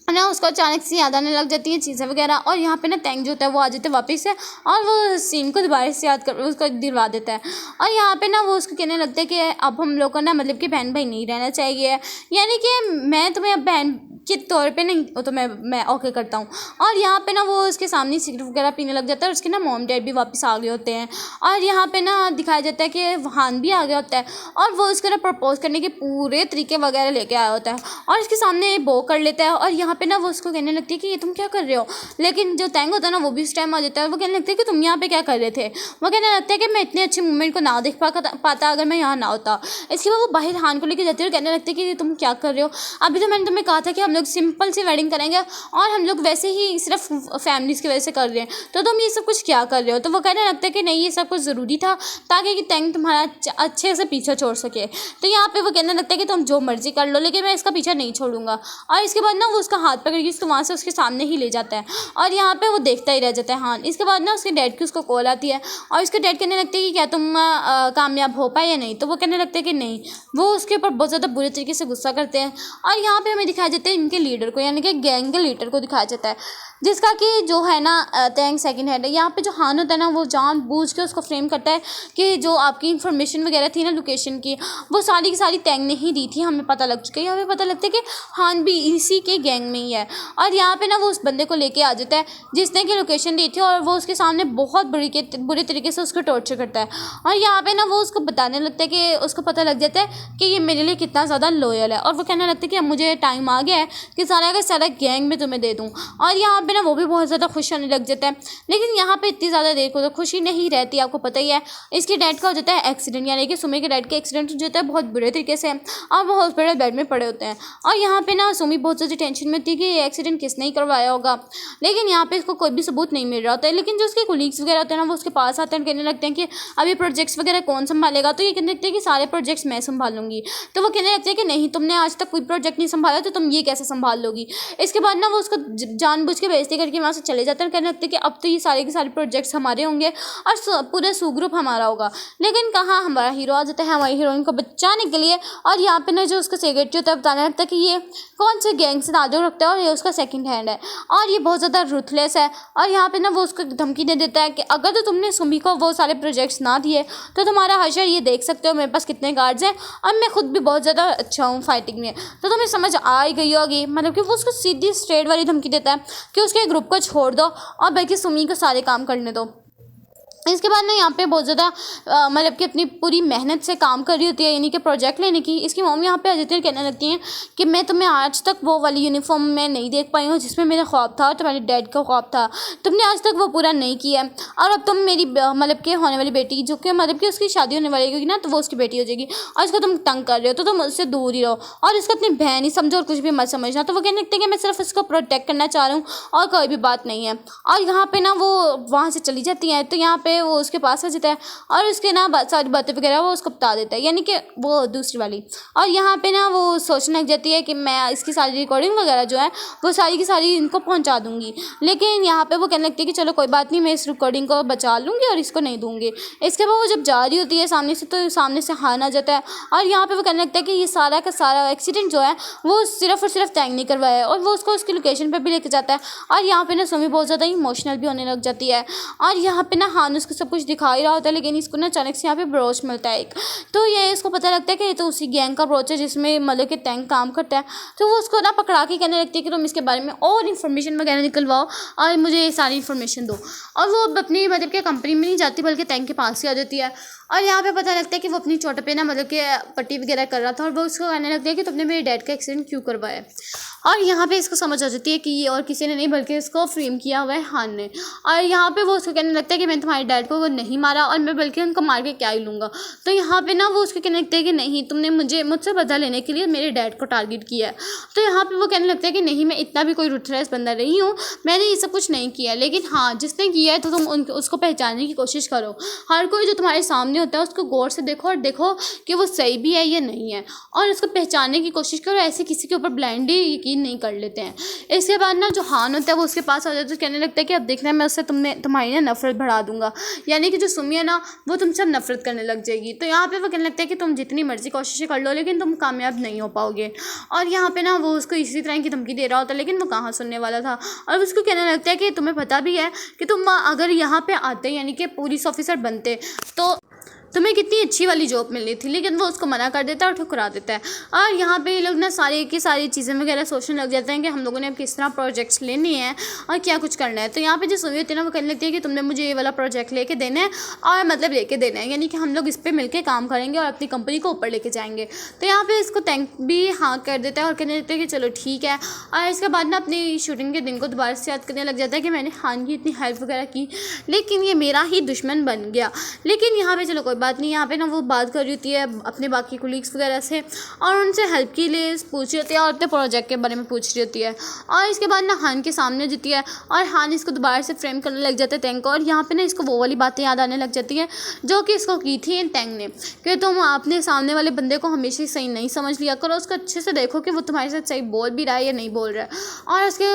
ना उसको अचानक से याद आने लग जाती हैं चीज़ें वगैरह। और यहाँ पे ना तंग जो होता है वो आ जाता है वापस से और वो सीन को दोबारा से याद कर उसको दिलवा देता है। और यहाँ पे ना वो उसको कहने लगता है कि अब हम लोग को ना मतलब कि बहन भाई नहीं रहना चाहिए, यानी कि मैं तुम्हें अब बहन के तौर पे नहीं, वो तो मैं ओके करता हूँ। और यहाँ पे ना वो उसके सामने सिगरेट वगैरह पीने लग जाता है और उसके ना मॉम डैड भी वापस आ गए होते हैं। और यहाँ पे ना दिखाया जाता है कि वहान भी आ गया होता है और वो उसको ना प्रपोज करने के पूरे तरीके वगैरह लेके आया होता है और उसके सामने बो कर लेता है। और यहाँ पे ना वो उसको कहने लगती है कि ये तुम क्या कर रहे हो। लेकिन जो तंग होता है ना वो भी उस टाइम आ जाता है और वो कहने लगता है कि तुम यहाँ पे क्या कर रहे थे। वो कहने लगता है कि मैं इतने अच्छे मूवमेंट को ना देख पाता अगर मैं यहाँ ना होता। इसके बाद वो बाहर हान को लेकर जाती है और कहने लगती है कि तुम क्या कर रहे हो, अभी तो मैंने तुम्हें कहा था कि हम लोग सिंपल सी वेडिंग करेंगे और हम लोग वैसे ही सिर्फ फैमिलीज़ की वजह से कर रहे हैं, तो तुम ये सब कुछ क्या कर रहे हो। तो वो कहने लगता है कि नहीं ये सब कुछ ज़रूरी था ताकि कि तंग तुम्हारा अच्छे से पीछा छोड़ सके। तो यहाँ पे वो कहने लगता है कि तुम जो मर्जी कर लो लेकिन मैं इसका पीछा नहीं छोड़ूंगा। और इसके बाद ना वो उसका हाथ पकड़ के उसको वहाँ से उसके सामने ही ले जाता है और यहाँ पे वो देखता ही रह जाता है। हाँ, इसके बाद ना उसके डैड की उसको कॉल आती है और उसके डैड कहने लगते हैं कि क्या तुम कामयाब हो पाए या नहीं। तो वो कहने लगते हैं कि नहीं। वो उसके ऊपर बहुत ज़्यादा बुरे तरीके से गुस्सा करते हैं और यहाँ पे हमें दिखाया जाता है इनके लीडर को, यानी कि गैंग के लीडर को दिखाया जाता है, जिसका कि जो है ना तंग सेकंड हेड है। यहाँ पे जो हान होता है ना वो जानबूझ के उसको फ्रेम करता है कि जो आपकी इन्फॉर्मेशन वगैरह थी ना लोकेशन की, वो सारी की सारी तंग ने ही दी थी, हमें पता लग चुका है। हमें पता लगता है कि हान भी इसी के गैंग में ही है। और यहाँ पे ना वो उस बंदे को लेके आ जाता है जिसने की लोकेशन दी थी और वो उसके सामने बहुत बुरे तरीके से उसको टॉर्चर करता है। और यहाँ पे ना वो उसको बताने लगता है कि उसको पता लग जाता है कि ये मेरे लिए कितना ज़्यादा लॉयल है। और वो कहने लगता है कि अब मुझे टाइम आ गया है कि सारा का सारा गैंग में तुम्हें दे दूँ। और यहाँ पे ना वो भी बहुत ज़्यादा खुश होने लग जाता है। लेकिन यहाँ पे इतनी ज़्यादा देर को तो खुशी नहीं रहती, आपको पता ही है। इसके डैड का हो जाता है एक्सीडेंट, यानी कि सुमी के डैड का एक्सीडेंट हो जाता है बहुत बुरे तरीके से और वो हॉस्पिटल बेड में पड़े होते हैं। और यहाँ पे ना सुमी बहुत ज़्यादा टेंशन में थी कि ये एक्सीडेंट किसने ही करवाया होगा, लेकिन यहाँ पे इसको कोई भी सबूत नहीं मिल रहा होता है। लेकिन जो उसके कोलीग्स वगैरह होते हैं ना वो उसके पास आते हैं, कहने लगते हैं कि अभी प्रोजेक्ट्स वगैरह कौन संभालेगा। तो ये कहने लगते हैं कि सारे प्रोजेक्ट्स मैं संभालूंगी। तो वो कहने लगते हैं कि नहीं, तुमने आज तक कोई प्रोजेक्ट नहीं संभाला तो तुम ये कैसे संभाल लोगी। इसके बाद ना वो उसको जानबूझ के बेइज्जती करके वहाँ से चले जाते हैं, कहने लगते हैं कि अब तो ये सारे के सारे प्रोजेक्ट्स हमारे होंगे और पूरा सू ग्रुप हमारा होगा। लेकिन कहाँ हमारा हीरो आ जाता है हमारी हीरोइन को बचाने के लिए। और यहाँ पे ना जो उसका सेक्रेटरी होता है बताने लगता है कि ये कौन से गैंग से ताल्लुक रखता है और ये उसका सेकंड हैंड है और ये बहुत ज़्यादा रुथलेस है। और यहाँ पे ना वो उसको धमकी दे देता है कि अगर तो तुमने सुमी को वो सारे प्रोजेक्ट्स ना दिए तो तुम्हारा हशर ये देख सकते हो मेरे पास कितने गार्ड्स हैं और मैं खुद भी बहुत ज़्यादा अच्छा हूँ फाइटिंग में। तो तुम्हें समझ आ ही गई होगी, मतलब कि वो उसको सीधी स्ट्रेट वाली धमकी देता है कि उसके ग्रुप को छोड़ दो और बल्कि सुमी को सारे काम करने दो। इसके बाद ना यहाँ पे बहुत ज़्यादा मतलब कि अपनी पूरी मेहनत से काम कर रही होती है, यानी कि प्रोजेक्ट लेने की। इसकी मम्मी यहाँ पे आ जाती है, कहने लगती हैं कि मैं तुम्हें आज तक वो वाली यूनिफॉर्म में नहीं देख पाई हूँ जिसमें मेरा ख्वाब था और तुम्हारे डैड का ख्वाब था, तुमने आज तक वो पूरा नहीं किया और अब तुम मेरी मतलब कि होने वाली बेटी जो कि मतलब कि उसकी शादी होने वाली होगी ना तो वो उसकी बेटी हो जाएगी और इसको तुम तंग कर रहे हो तो तुम उससे दूर ही रहो और इसको अपनी बहन ही समझो और कुछ भी मत समझना। तो वो कहने लगते हैं कि मैं सिर्फ इसको प्रोटेक्ट करना चाह रहा हूँ और कोई भी बात नहीं है। और यहाँ पे ना वो वहाँ से चली जाती हैं तो यहाँ पे वो उसके पास जाता है और उसके ना सारी बातें वगैरह वो उसको बता देता है, यानी कि वो दूसरी वाली। और यहाँ पे ना वो सोचने लग जाती है कि मैं इसकी सारी रिकॉर्डिंग वगैरह जो है वो सारी की सारी इनको पहुँचा दूँगी। लेकिन यहाँ पे वो कहने लगती है कि चलो कोई बात नहीं, मैं इस रिकॉर्डिंग को बचा लूँगी और इसको नहीं दूँगी। इसके बाद वो जब जा रही होती है सामने से तो सामने से हान आ जाता है और यहाँ पे वो कहने लगता है कि ये सारा का सारा एक्सीडेंट जो है वो सिर्फ और सिर्फ तंग नहीं करवाया है और वो उसको उसकी लोकेशन पर भी लेके जाता है। और यहाँ पे ना सुमी बहुत ज़्यादा इमोशनल भी होने लग जाती है और यहाँ पे ना हान उसको सब कुछ दिखा ही रहा होता है, लेकिन इसको ना अचानक से यहाँ पे ब्रोच मिलता है एक। तो ये इसको पता लगता है कि ये तो उसी गैंग का ब्रोच है जिसमें मतलब कि टैंक काम करता है। तो वो उसको ना पकड़ा के कहने लगती है कि तुम इसके बारे में और इन्फॉर्मेशन वगैरह निकलवाओ और मुझे ये सारी इन्फॉर्मेशन दो। और वो अपनी मतलब कि कंपनी में नहीं जाती बल्कि टैंक के पास ही आ जाती है। और यहाँ पे पता लगता है कि वो अपनी चोट पे ना मतलब कि पट्टी वगैरह कर रहा था, और वो उसको कहने लगता है कि तुमने मेरे डैड का एक्सीडेंट क्यों करवाया। और यहाँ पे इसको समझ आ जाती है कि ये और किसी ने नहीं बल्कि इसको फ्रेम किया हुआ है हान ने। और यहाँ पे वो उसको कहने लगता है कि मैंने तुम्हारे डैड को नहीं मारा और मैं बल्कि उनको मार के क्या ही लूँगा। तो यहाँ पे ना वो उसको कहने लगता है कि नहीं, तुमने मुझसे बदला लेने के लिए मेरे डैड को टारगेट किया है। तो यहाँ पे वो कहने लगता है कि नहीं, मैं इतना भी कोई रुथलेस बंदा नहीं हूँ, मैंने ये सब कुछ नहीं किया, लेकिन हाँ जिसने किया है तो तुम उसको पहचानने की कोशिश करो। हर कोई जो तुम्हारे सामने होता है उसको गौर से देखो और देखो कि वो सही भी है या नहीं है, और उसको पहचानने की कोशिश करो। ऐसे किसी के ऊपर ब्लाइंडली यकीन नहीं कर लेते हैं। इसके बाद ना जो हान होता है वो उसके पास आ जाता है, तो कहने लगता है कि अब देखना है मैं उससे तुम्हारी ना नफरत बढ़ा दूंगा, यानी कि जो सुमी है ना वो तुमसे नफरत करने लग जाएगी। तो यहाँ पे वो कहने लगता है कि तुम जितनी मर्जी कोशिशें कर लो लेकिन तुम कामयाब नहीं हो पाओगे। और यहाँ पे ना वो उसको इसी तरह की धमकी दे रहा होता है, लेकिन वो कहाँ सुनने वाला था। और उसको कहने लगता है कि तुम्हें पता भी है कि तुम अगर यहाँ पे आते यानी कि पुलिस ऑफिसर बनते तो तुम्हें कितनी अच्छी वाली जॉब मिलनी थी, लेकिन वो उसको मना कर देता है और ठुकरा देता है। और यहाँ पे ये लोग ना सारी की सारी चीज़ें वगैरह सोचने लग जाते हैं कि हम लोगों ने अब किस तरह प्रोजेक्ट्स लेने हैं और क्या कुछ करना है। तो यहाँ पे जो सुमी होती है ना वो कहने लगती है कि तुमने मुझे ये वाला प्रोजेक्ट लेके देना है, और मतलब लेके देना है, यानी कि हम लोग इस पर मिलकर काम करेंगे और अपनी कंपनी को ऊपर लेके जाएंगे। तो यहाँ पे इसको थैंक भी हाँ कर देता है और कहने लगता है कि चलो ठीक है। और इसके बाद ना अपनी शूटिंग के दिन को दोबारा से याद करने लग जाता है कि मैंने हान की इतनी हेल्प वगैरह की, लेकिन ये मेरा ही दुश्मन बन गया। लेकिन यहाँ पे चलो कोई बात नहीं, यहाँ पे ना वो बात कर रही होती है अपने बाकी कोलीग्स वगैरह से और उनसे हेल्प के लिए पूछ रही होती है और अपने प्रोजेक्ट के बारे में पूछ रही होती है। और इसके बाद ना हान के सामने जीती है और हान इसको दोबारा से फ्रेम करने लग जाता है टैंक को। और यहाँ पे ना इसको वो वाली बातें याद आने लग जाती है जो कि इसको की थी टैंक ने, कि तुम अपने सामने वाले बंदे को हमेशा सही नहीं समझ लिया करो, उसको अच्छे से देखो कि वो तुम्हारे साथ सही बोल भी रहा है या नहीं बोल रहा है, और उसके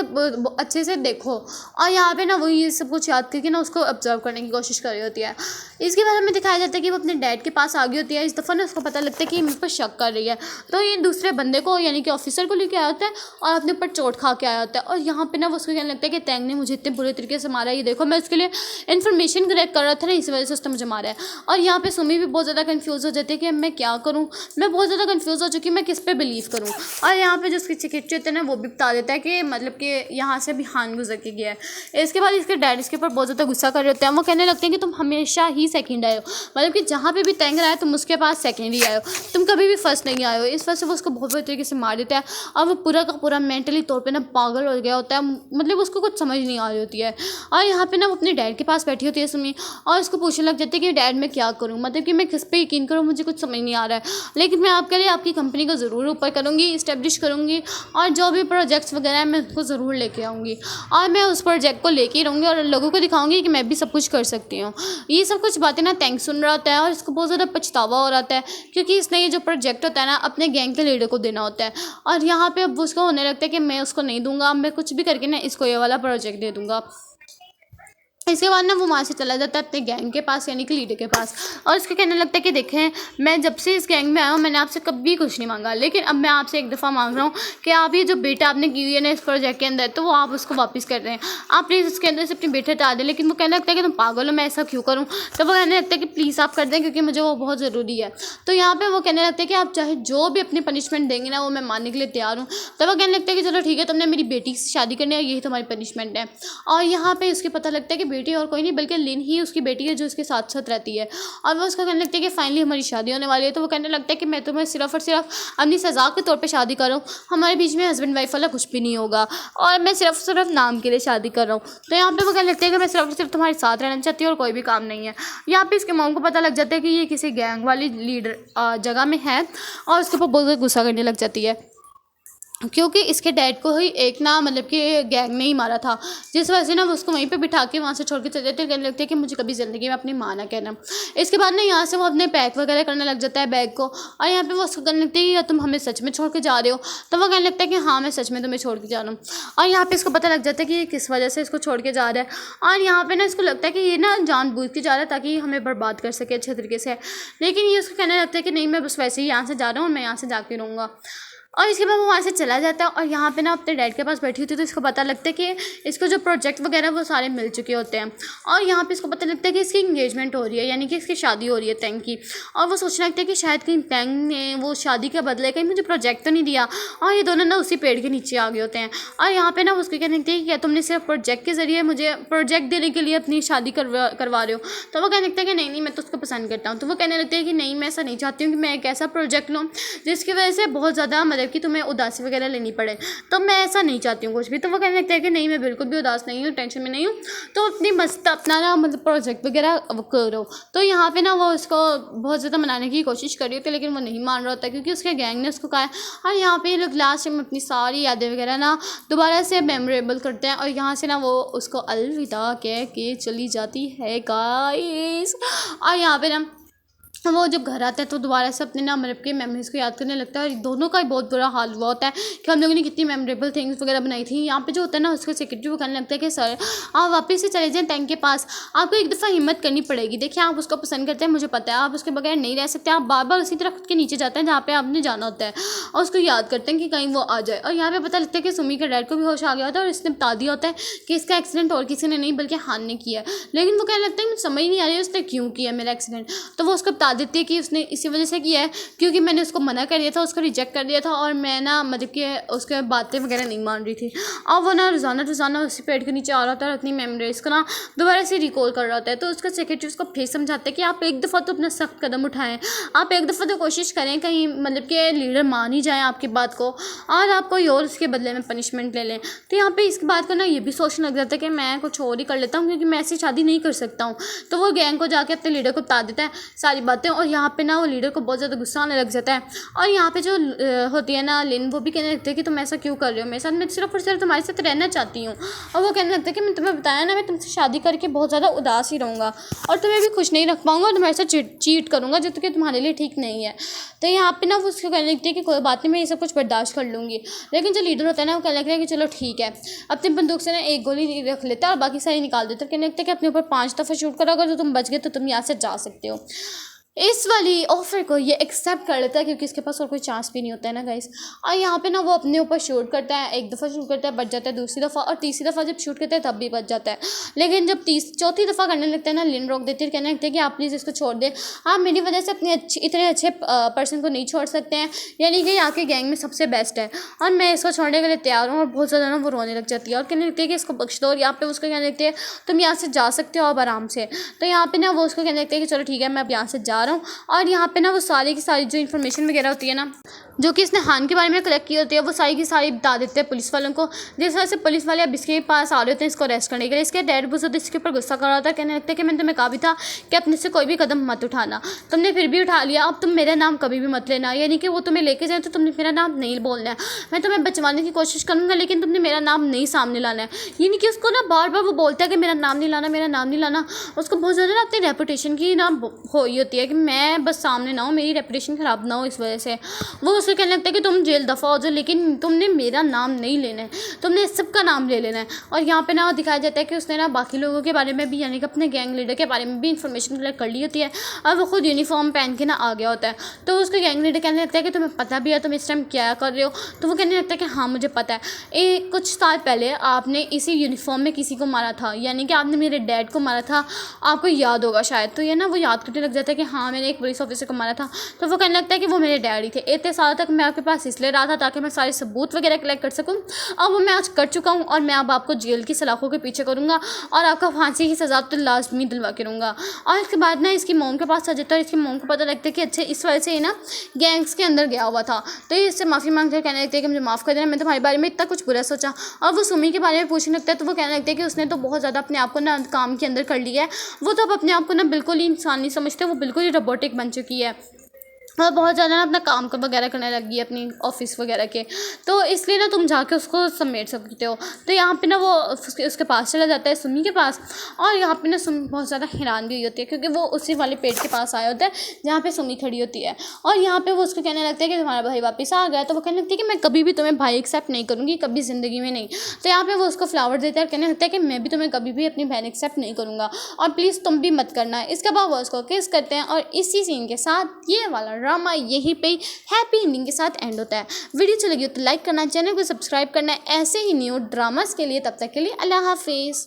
अच्छे से देखो। और यहाँ पे ना वो ये सब कुछ याद करके ना उसको ऑब्जर्व करने की कोशिश कर रही होती है। इसके बाद हमें दिखाया जाता है कि वो अपने डैड के पास आ गई होती है। इस दफ़ा ना उसको पता लगता है कि मुझ पर शक कर रही है, तो ये दूसरे बंदे को यानी कि ऑफिसर को लेके आया होता है और अपने ऊपर चोट खा के आया होता है। और यहाँ पे ना वो उसको कहने लगता है कि टैंक ने मुझे इतने बुरे तरीके से मारा, ये देखो मैं उसके लिए इन्फॉर्मेशन कलेक्ट कर रहा था ना, इस वजह से उसने मुझे मारा है। और यहाँ पे सुमी भी बहुत ज़्यादा कन्फ्यूज़ हो जाती है कि मैं क्या करूँ, मैं बहुत ज़्यादा कन्फ्यूज़ हो चुकी हूँ, मैं किस पे बिलीव करूँ। और यहाँ पे जो उसकी चिकित्सक होते हैं ना वो भी बता देता है कि मतलब कि यहाँ से भी हान गुजर के गया है। इसके बाद इसके डैड इसके ऊपर बहुत ज़्यादा गुस्सा कर रहे होते हैं। वो कहने लगते हैं कि तुम हमेशा ही सेकंड आए हो, मतलब कि जहाँ पे भी टैंक रहा है तुम उसके पास सेकंड ही आए हो, तुम कभी भी फर्स्ट नहीं आए हो। इस वजह से वो उसको बहुत बुरी तरीके से मार देता है और वो पूरा का पूरा मेंटली तौर पे ना पागल हो गया होता है, मतलब उसको कुछ समझ नहीं आ रही होती है। और यहाँ पे ना वो अपने डैड के पास बैठी होती है सुमी और उसको पूछने लग जाती है कि डैड मैं क्या करूँ, मतलब कि मैं किस पे यकीन करूँ, मुझे कुछ समझ नहीं आ रहा है, लेकिन मैं आपके लिए आपकी कंपनी को ज़रूर ऊपर करूँगी, इस्टेब्लिश करूँगी, और जो भी प्रोजेक्ट्स वगैरह है मैं उसको ज़रूर लेके आऊँगी, और मैं उस प्रोजेक्ट को लेके ही रहूँगी और लोगों को दिखाऊँगी कि मैं भी सब कुछ कर सकती हूँ। ये सब कुछ बातें ना टैंक सुन रहा होता है और इसको बहुत ज़्यादा पछतावा हो रहा है, क्योंकि इसने ये जो प्रोजेक्ट होता है ना अपने गैंग के लीडर को देना होता है। और यहाँ पे अब उसको होने लगता है कि मैं उसको नहीं दूंगा, मैं कुछ भी करके ना इसको ये वाला प्रोजेक्ट दे दूंगा। इसके बाद ना वो वहाँ से चला जाता है अपने गैंग के पास यानी कि लीडर के पास, और उसको कहने लगता है कि देखें मैं जब से इस गैंग में आया हूँ मैंने आपसे कभी कुछ नहीं मांगा, लेकिन अब मैं आपसे एक दफ़ा मांग रहा हूँ कि आप ये जो बेटा आपने की हुई है ना इस प्रोजेक्ट के अंदर, तो वो आप उसको वापस कर रहे हैं, आप प्लीज़ उसके अंदर से अपने बेटे हटा दें। लेकिन वो कहने लगता है कि तुम पागल हो, मैं ऐसा क्यों करूँ। तो वो कहने लगता है कि प्लीज़ आप कर दें क्योंकि मुझे वो बहुत ज़रूरी है। तो यहाँ पर वो कहने लगता है कि आप चाहे जो भी अपनी पनिशमेंट देंगे ना वो मैं मानने के लिए तैयार हूँ। तो वो कहने लगता है कि चलो ठीक है, तुमने मेरी बेटी से शादी करनी है, यही तुम्हारी पनिशमेंट है। और यहाँ पर उसके पता लगता है कि बेटी और कोई नहीं बल्कि लिन ही उसकी बेटी है जो उसके साथ साथ रहती है। और वो उसको कहने लगती है कि फाइनली हमारी शादी होने वाली है। तो वो कहने लगता है कि मैं तुम्हें सिर्फ और सिर्फ अपनी सज़ा के तौर पे शादी कर रहा हूँ, हमारे बीच में हस्बैंड वाइफ वाला कुछ भी नहीं होगा, और मैं सिर्फ नाम के लिए शादी कर रहा हूँ। तो यहाँ पे वो कहने लगता है कि मैं सिर्फ और सिर्फ तुम्हारे साथ रहना चाहती हूँ और कोई भी काम नहीं है। यहाँ पे इसके मॉम को पता लग जाता है कि ये किसी गैंग वाली लीडर जगह में है और उसके ऊपर बहुत ज़्यादा गुस्सा करने लग जाती है, क्योंकि इसके डैड को ही एक ना मतलब कि गैंग ने ही मारा था, जिस वजह से ना वो उसको वहीं पे बिठा के वहाँ से छोड़ के चले जाते हैं। कहने लगते हैं कि मुझे कभी ज़िंदगी में अपनी माँ ना कहना। इसके बाद ना यहाँ से वो अपने पैक वगैरह करने लग जाता है बैग को, और यहाँ पे वो उसको कहने लगती है कि तुम हमें सच में छोड़ के जा रहे हो। तो वो कहने लगता है कि हाँ मैं सच में तुम्हें छोड़ के जा रहा हूँ। और यहाँ पर इसको पता लग जाता है कि ये किस वजह से इसको छोड़ के जा रहा है, और यहाँ पर ना इसको लगता है कि ये ना जानबूझ के जा रहा है ताकि हमें बर्बाद कर सके अच्छे तरीके से। लेकिन ये उसको कहने लगता है कि नहीं मैं बस वैसे ही यहाँ से जा रहा हूँ और मैं यहाँ से जाके रहूँगा। और इसके बाद वो वहाँ से चला जाता है और यहाँ पे ना अपने डैड के पास बैठी होती है। तो इसको पता लगता है कि इसको जो प्रोजेक्ट वगैरह वो सारे मिल चुके होते हैं और यहाँ पे इसको पता लगता है कि इसकी इंगेजमेंट हो रही है, यानी कि इसकी शादी हो रही है तैंग की। और वो सोचने लगता है कि शायद कहीं तैंग ने वो शादी के बदले कहीं मुझे प्रोजेक्ट तो नहीं दिया। और ये दोनों ना उसी पेड़ के नीचे आ गए होते हैं और यहाँ पे ना उसको कहने लगते हैं कि क्या तुमने सिर्फ प्रोजेक्ट के ज़रिए मुझे प्रोजेक्ट देने के लिए अपनी शादी करवा रहे हो। तो वो कहने लगता है कि नहीं मैं तो उसको पसंद करता हूँ। तो वो कहने लगते हैं कि नहीं मैं ऐसा नहीं चाहती हूँ कि मैं एक ऐसा प्रोजेक्ट लूँ जिसकी वजह से बहुत ज़्यादा मतलब कि तुम्हें उदासी वगैरह लेनी पड़े, तो मैं ऐसा नहीं चाहती हूँ कुछ भी। तो वो कहने लगता है कि नहीं मैं बिल्कुल भी उदास नहीं हूँ, टेंशन में नहीं हूँ, तो अपनी मस्त अपना ना मतलब प्रोजेक्ट वगैरह करो। तो यहाँ पे ना वो उसको बहुत ज़्यादा मनाने की कोशिश कर रही होती है लेकिन वो नहीं मान रहा होता क्योंकि उसके गैंग ने उसको कहा है। और यहाँ पे ये लोग लास्ट में अपनी सारी यादें वगैरह ना दोबारा से मेमोरेबल करते हैं और यहाँ से ना वो उसको अलविदा कह के चली जाती है गाइस। और यहाँ पे ना वो जब घर आता है तो दोबारा से अपने ना मतलब के मेमोरीज़ को याद करने लगता है और दोनों का ही बहुत बुरा हाल हुआ होता है कि हम लोगों ने कितनी मेमोरेबल थिंग्स वगैरह बनाई थी। यहाँ पे जो होता है ना उसका सेक्रेटरी वो कहने लगता है कि सर आप वापस से चले जाएं टैंक के पास, आपको एक दफ़ा हिम्मत करनी पड़ेगी। देखिए आप उसको पसंद करते हैं मुझे पता है, आप उसके बगैर नहीं रह सकते, आप बार बार उसी तरह के नीचे जाते हैं जहाँ पे आपने जाना होता है और उसको याद करते हैं कि कहीं वो आ जाए। और यहाँ पे पता लगता है कि सुमी के डैड को भी होश आ गया होता है और इसने बता दिया होता है कि इसका एक्सीडेंट और किसी ने नहीं बल्कि हान ने किया है। लेकिन वो कहने लगता है मुझे समझ नहीं आ रही है उसने क्यों किया मेरा एक्सीडेंट। तो वो उसको बता देती है कि उसने इसी वजह से किया है क्योंकि मैंने उसको मना कर दिया था, उसको रिजेक्ट कर दिया था और मैं ना मतलब कि उसके बातें वगैरह नहीं मान रही थी। और वो ना रोज़ाना उसी पेड़ के नीचे आ रहा था और अपनी मेमोरीज को ना दोबारा से रिकॉल कर रहा होता है। तो उसका सेक्रेटरी उसको फिर समझाता है कि आप एक दफ़ा तो अपना सख्त कदम उठाएं, आप एक दफ़ा तो कोशिश करें कहीं मतलब कि लीडर मान ही जाए आपकी बात को और आप कोई और उसके बदले में पनिशमेंट ले लें। तो यहाँ पे इसके बाद को ना ये भी सोचने लग जाता है कि मैं कुछ और ही कर लेता हूँ क्योंकि मैं ऐसी शादी नहीं कर सकता हूँ। तो वो गैंग को जाके अपने लीडर को बता देता है सारी बातें और यहाँ पे ना वो लीडर को बहुत ज़्यादा गुस्सा आने लग जाता है। और यहाँ पे जो होती है ना लिन, वो भी कहने लगती है कि तुम ऐसा क्यों कर रहे हो मेरे साथ, मैं सिर्फ और सिर्फ तुम्हारे साथ रहना चाहती हूँ। और वो कहने लगता है कि मैं तुम्हें बताया ना मैं तुमसे शादी करके बहुत ज़्यादा उदास ही रहूँगा और तुम्हें भी खुश नहीं रख पाऊँगा और तुम्हारे साथ चीट करूँगा जो कि तुम्हारे लिए ठीक नहीं है। तो यहाँ पे ना वो उसको कहने लगती है कि कोई बात नहीं मैं ये सब कुछ बर्दाश्त कर लूँगी। लेकिन जो लीडर होता है ना वो कहने लगता है कि चलो ठीक है, अपनी बंदूक से ना एक गोली रख लेता है और बाकी सारी निकाल देता है। कहने लगता है कि अपने ऊपर 5 दफ़ा शूट करो, अगर तो तुम बच गए तो तुम यहाँ से जा सकते हो। इस वाली ऑफर को ये एक्सेप्ट कर लेता है क्योंकि इसके पास और कोई चांस भी नहीं होता है ना गाइस। और यहाँ पे ना वो अपने ऊपर शूट करता है, एक दफ़ा शूट करता है बच जाता है, दूसरी दफ़ा और तीसरी दफ़ा जब शूट करता है तब भी बच जाता है। लेकिन जब चौथी दफ़ा करने लगता है ना लिन रोक देती है, कहने लगते हैं कि आप प्लीज़ इसको छोड़ दें, आप मेरी वजह से अपने इतने अच्छे पर्सन को नहीं छोड़ सकते हैं, यानी कि आपके गैंग में सबसे बेस्ट है और मैं इसको छोड़ने के लिए तैयार हूँ। और बहुत ज़्यादा ना वो रोने लग जाती है और कहने लगती है कि इसको बख्श दो। और यहाँ पे उसको कहने लगते हैं तुम यहाँ से जा सकते हो अब आराम से। तो यहाँ पे ना वो उसको कहने लगते हैं कि चलो ठीक है मैं अब यहाँ से जा रहा हूँ। और यहाँ पे ना वो सारी की सारी जो इन्फॉर्मेशन वगैरह होती है ना जो कि इसने हान के बारे में कलेक्ट की होती है वो सारी की सारी बता देते हैं पुलिस वालों को। जिस वजह से पुलिस वाले अब इसके पास आ रहे होते हैं इसको अरेस्ट करने के लिए। इसके डैड बुजुर्ग इसके ऊपर गुस्सा कर रहा था, कहने लगता है कि मैंने तुम्हें कहा भी था कि अपने से कोई भी कदम मत उठाना, तुमने फिर भी उठा लिया, अब तुम मेरा नाम कभी भी मत लेना, यानी कि वो तुम्हें लेके जाए तो तुमने मेरा नाम नहीं बोलना है। मैं तुम्हें बचवाने की कोशिश करूँगा लेकिन तुमने मेरा नाम नहीं सामने लाना है। यानी कि उसको ना बार बार वो बोलता है कि मेरा नाम नहीं लाना, मेरा नाम नहीं लाना। उसको बहुत ज़्यादा ना अपनी रेपुटेशन की ना हो होती है कि मैं बस सामने ना हो, मेरी रेपुटेशन ख़राब ना हो। इस वजह से वो उसको कहने लगता है कि तुम जेल दफ़ा हो जाओ लेकिन तुमने मेरा नाम नहीं लेना है, तुमने सबका नाम ले लेना है। और यहाँ पे ना दिखाया जाता है कि उसने ना बाकी लोगों के बारे में भी यानी कि अपने गैंग लीडर के बारे में भी इन्फॉर्मेशन कलेक्ट कर ली होती है और वो खुद यूनिफॉर्म पहन के ना आ गया होता है। तो उसके गैंग लीडर कहने लगता है कि तुम्हें पता भी है तुम इस टाइम क्या कर रहे हो। तो वो कहने लगता है कि हाँ मुझे पता है, कुछ साल पहले आपने इसी यूनिफॉर्म में किसी को मारा था, यानी कि आपने मेरे डैड को मारा था, आपको याद होगा शायद। तो ये ना वो याद करने लग जाता है कि हाँ मैंने एक पुलिस ऑफिसर को मारा था। तो वो कहने लगता है कि वो मेरे डैडी थे, इतने साल तक मैं आपके पास इसलिए रहा था ताकि मैं सारे सबूत वगैरह कलेक्ट कर सकूं। अब वो मैं आज कर चुका हूं और मैं अब आपको जेल की सलाखों के पीछे करूंगा और आपका फांसी की सज़ा तो लाजमी दिलवा के रहूँगा। और इसके बाद ना इसकी मोम के पास आ जाता है और इसकी मोम को पता लगता है कि अच्छे इस वजह से ही ना गैंग्स के अंदर गया हुआ था। तो ये इससे माफ़ी मांगते हैं, कहने लगते हैं कि मुझे माफ़ कर देना, मैं तुम्हारे बारे में इतना कुछ बुरा सोचा। और वो सुमी के बारे में पूछने लगता है तो वो कहने लगता है कि उसने तो बहुत ज़्यादा अपने आप को ना काम के अंदर कर लिया है, वो तो अब अपने आप को ना बिल्कुल ही इंसान नहीं समझते, वो बिल्कुल ही रोबोटिक बन चुकी है और बहुत ज़्यादा ना अपना काम का वगैरह करने लग गई है अपनी ऑफिस वगैरह के। तो इसलिए ना तुम जाके उसको समेट सकते हो। तो यहाँ पे ना वो उसके पास चला जाता है सुमी के पास और यहाँ पे ना सुमी बहुत ज़्यादा हैरान भी हुई होती है क्योंकि वो उसी वाले पेड़ के पास आया होता है जहाँ पे सुमी खड़ी होती है। और यहाँ पे वो उसको कहने लगता है कि तुम्हारा भाई वापस आ गया। तो वो कहने लगती है कि मैं कभी भी तुम्हें भाई एक्सेप्ट नहीं करूँगी, कभी ज़िंदगी में नहीं। तो यहाँ पे वो उसको फ्लावर देता है और कहने लगता है कि मैं भी तुम्हें कभी भी अपनी बहन एक्सेप्ट नहीं करूँगा और प्लीज़ तुम भी मत करना। इसके बाद वो उसको किस करते हैं और इसी सीन के साथ ये वाला ड्रामा यहीं पे हैप्पी एंडिंग के साथ एंड होता है। वीडियो अच्छी लगी हो तो लाइक करना, चैनल को सब्सक्राइब करना ऐसे ही न्यू ड्रामास के लिए। तब तक के लिए अल्लाह हाफिज़।